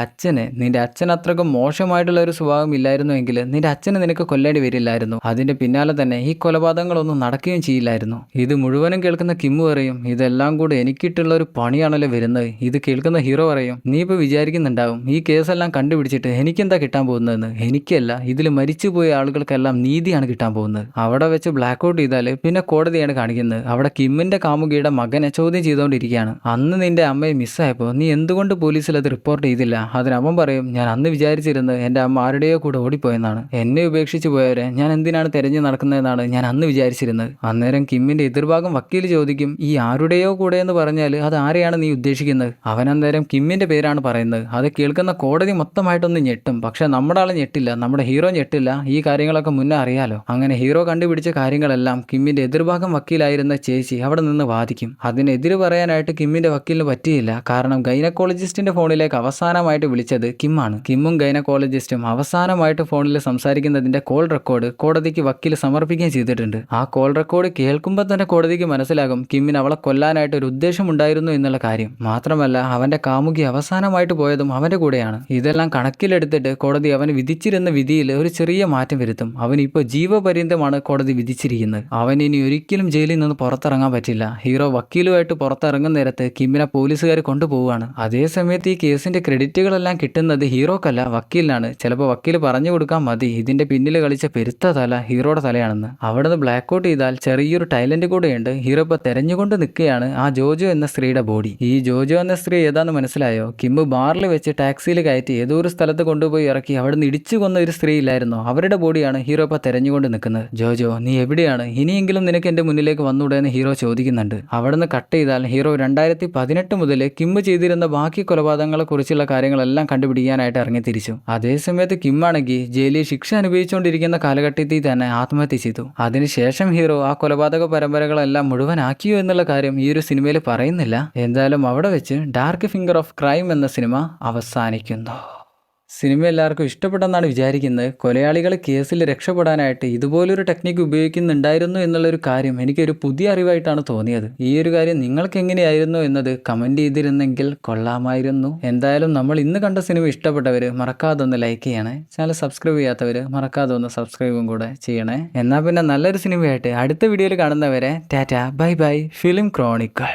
Speaker 1: അച്ഛൻ അത്രക്കും മോശമായിട്ടുള്ള ഒരു സ്വഭാവം ഇല്ലായിരുന്നുവെങ്കിൽ നിന്റെ അച്ഛനെ നിനക്ക് കൊല്ലേണ്ടി വരില്ലായിരുന്നു. അതിന്റെ പിന്നാലെ തന്നെ ഈ കൊലപാതകങ്ങളൊന്നും നടക്കുകയും ചെയ്യില്ലായിരുന്നു. ഇത് മുഴുവനും കേൾക്കുന്ന കിമ്മു പറയും, ഇതെല്ലാം കൂടെ എനിക്കിട്ടുള്ള ഒരു പണിയാണല്ലോ വരുന്നത്. ഇത് കേൾക്കുന്ന ഹീറോ പറയും, നീ ഇപ്പോൾ വിചാരിക്കുന്നുണ്ടാവും ഈ കേസെല്ലാം കണ്ടുപിടിച്ചിട്ട് എനിക്കെന്താ കിട്ടാൻ പോകുന്നതെന്ന്. എനിക്കല്ല, ഇതിൽ മരിച്ചുപോയ ആളുകൾക്കെല്ലാം നീതിയാണ് കിട്ടാൻ പോകുന്നത്. അവിടെ വെച്ച് ബ്ലാക്ക് ഔട്ട് ചെയ്താൽ പിന്നെ കോടതിയാണ് കാണിക്കുന്നത്. അവിടെ കിമ്മിന്റെ കാമുകിയുടെ മകനെ ചോദ്യം ചെയ്തുകൊണ്ടിരിക്കുകയാണ്. അന്ന് നിന്റെ അമ്മയെ മിസ്സായപ്പോൾ നീ എന്തുകൊണ്ട് പോലീസിൽ അത് റിപ്പോർട്ട് ചെയ്തില്ല? അതിനവൻ പറയും, ഞാൻ അന്ന് വിചാരിച്ചിരുന്നത് എൻ്റെ അമ്മ ആരുടെയോ കൂടെ ഓടിപ്പോയെന്നാണ്. എന്നെ ഉപേക്ഷിച്ച് പോയവരെ ഞാൻ എന്തിനാണ് തെരഞ്ഞു നടക്കുന്നതെന്നാണ് ഞാൻ അന്ന് വിചാരിച്ചിരുന്നത്. അന്നേരം കിമ്മിന്റെ എതിർഭാഗം വക്കീൽ ചോദിക്കും, ഈ ആരുടെയോ കൂടെ എന്ന് പറഞ്ഞാൽ അത് ആരെയാണ് നീ ഉദ്ദേശിക്കുന്നത്? അവനന്നേരം കിമ്മിന്റെ പേരാണ് പറയുന്നത്. അത് കേൾക്കുന്ന കോടതി മൊത്തമായിട്ടൊന്ന് ഞെട്ടും. പക്ഷെ നമ്മുടെ ആൾ ഞെട്ടില്ല, നമ്മുടെ ഹീറോ ഞെട്ടില്ല. ഈ കാര്യങ്ങളൊക്കെ മുന്നേ അറിയാലോ. അങ്ങനെ ഹീറോ കണ്ടുപിടിച്ച കാര്യങ്ങളെല്ലാം കിമ്മിന്റെ എതിർഭാഗം വക്കീലായിരുന്ന ചേച്ചി അവിടെ നിന്ന് വാദിക്കും. അതിനെതിര് പറയാനായിട്ട് കിമ്മിന്റെ വക്കീലിന് പറ്റിയില്ല. കാരണം ഗൈനക്കോളജിസ്റ്റിന്റെ ഫോണിലേക്ക് അവസാനമായിട്ട് വിളിച്ചത് കിമ്മാണ്. കിമ്മും ഗൈനക്കോളജിസ്റ്റും അവസാനമായിട്ട് ഫോണിൽ സംസാരിക്കുന്നതിന്റെ കോൾ റെക്കോർഡ് കോടതിക്ക് വക്കീൽ സമർപ്പിക്കുകയും ചെയ്തിട്ടുണ്ട്. ആ കോൾ റെക്കോർഡ് കേൾക്കുമ്പോൾ തന്നെ കോടതിക്ക് മനസ്സിലാകും കിമ്മിന് അവളെ കൊല്ലാനായിട്ട് ഒരു ഉദ്ദേശം ഉണ്ടായിരുന്നു എന്നുള്ള കാര്യം. മാത്രമല്ല അവന്റെ കാമുകി അവസാനമായിട്ട് പോയതും അവന്റെ കൂടെയാണ്. ഇതെല്ലാം കണക്കിലെടുത്തിട്ട് കോടതി അവന് വിധിച്ചിരുന്ന വിധിയിൽ ഒരു ചെറിയ മാറ്റം വരുത്തും. അവനിപ്പോൾ ജീവപര്യന്തമാണ് കോടതി വിധിച്ചിരിക്കുന്നത്. അവൻ ഇനി ഒരിക്കലും ജയിലിൽ നിന്ന് പുറത്തിറങ്ങാൻ പറ്റില്ല. ഹീറോ വക്കീലുമായിട്ട് പുറത്തിറങ്ങുന്ന നേരത്ത് കിമ്മിനെ പോലീസുകാർ കൊണ്ടുപോവുകയാണ്. അതേസമയത്ത് ഈ കേസിന്റെ ക്രെഡിറ്റുകളെല്ലാം കിട്ടുന്നത് ഹീറോക്കല്ല, വക്കീലിനാണ്. ചിലപ്പോൾ വക്കീൽ പറഞ്ഞു കൊടുക്കാൻ മതി ഇതിന്റെ പിന്നിൽ കളിച്ച പെരുത്ത തല ഹീറോയുടെ തലയാണെന്ന്. അവിടെ നിന്ന് ബ്ലാക്ക് ഔട്ട് ചെയ്താൽ ചെറിയൊരു ടൈലന്റ് കൂടെയുണ്ട്. ഹീറോ ഇപ്പോൾ തെരഞ്ഞുകൊണ്ട് നിൽക്കുകയാണ് ആ ജോജോ എന്ന സ്ത്രീയുടെ ബോഡി. ഈ ജോജോ എന്ന സ്ത്രീ ഏതാന്ന് മനസ്സിലായോ? കിമ്മ് ബാറിൽ വെച്ച് ടാക്സിയിൽ കയറ്റി ഏതോ ഒരു സ്ഥലത്ത് കൊണ്ടുപോയി ഇറക്കി അവിടെ നിന്ന് ഇടിച്ചു കൊന്ന ഒരു സ്ത്രീ ഇല്ലായിരുന്നോ, അവരുടെ ബോഡിയാണ് ഹീറോ ഇപ്പോൾ തെരഞ്ഞുകൊണ്ട് നിൽക്കുന്നത്. ജോജോ, നീ എവിടെയാണ്? ഇനിയെങ്കിലും നിനക്ക് എൻ്റെ മുന്നിലേക്ക് വന്നൂടെ എന്ന് ഹീറോ ചോദിക്കുന്നുണ്ട്. അവിടെ നിന്ന് കട്ട് ചെയ്താൽ ഹീറോ 2018 മുതൽ കിമ്മ് ചെയ്തിരുന്ന ബാക്കി കൊലപാതകങ്ങളെ കുറിച്ചുള്ള കാര്യങ്ങളെല്ലാം കണ്ടുപിടിക്കാനായിട്ട് ഇറങ്ങിത്തിരിച്ചു. അതേസമയത്ത് കിമ്മാണെങ്കിൽ ജയിലിൽ ശിക്ഷ അനുഭവിച്ചുകൊണ്ടിരിക്കുന്ന കാലഘട്ടത്തിൽ തന്നെ ആത്മഹത്യ ചെയ്തു. അതിനുശേഷം ഹീറോ ആ കൊലപാതക പരമ്പരകളെല്ലാം മുഴുവനാക്കിയോ എന്നുള്ള കാര്യം ഈ ഒരു സിനിമയിൽ പറയുന്നില്ല. എന്തായാലും അവിടെ വെച്ച് ഡാർക്ക് ഫിംഗർ ഓഫ് ക്രൈം എന്ന സിനിമ അവസാനിക്കുന്നു. സിനിമ എല്ലാവർക്കും ഇഷ്ടപ്പെട്ടെന്നാണ് വിചാരിക്കുന്നത്. കൊലയാളികൾ കേസിൽ രക്ഷപ്പെടാനായിട്ട് ഇതുപോലൊരു ടെക്നിക്ക് ഉപയോഗിക്കുന്നുണ്ടായിരുന്നു എന്നുള്ളൊരു കാര്യം എനിക്കൊരു പുതിയ അറിവായിട്ടാണ് തോന്നിയത്. ഈ ഒരു കാര്യം നിങ്ങൾക്ക് എങ്ങനെയായിരുന്നു എന്നത് കമൻറ്റ് ചെയ്തിരുന്നെങ്കിൽ കൊള്ളാമായിരുന്നു. എന്തായാലും നമ്മൾ ഇന്ന് കണ്ട സിനിമ ഇഷ്ടപ്പെട്ടവർ മറക്കാതെ ഒന്ന് ലൈക്ക് ചെയ്യണേ. ചാനൽ സബ്സ്ക്രൈബ് ചെയ്യാത്തവർ മറക്കാതെ ഒന്ന് സബ്സ്ക്രൈബും കൂടെ ചെയ്യണേ. എന്നാൽ പിന്നെ നല്ലൊരു സിനിമയായിട്ട് അടുത്ത വീഡിയോയിൽ കാണുന്നവരെ Tata bye bye. Film chronicle.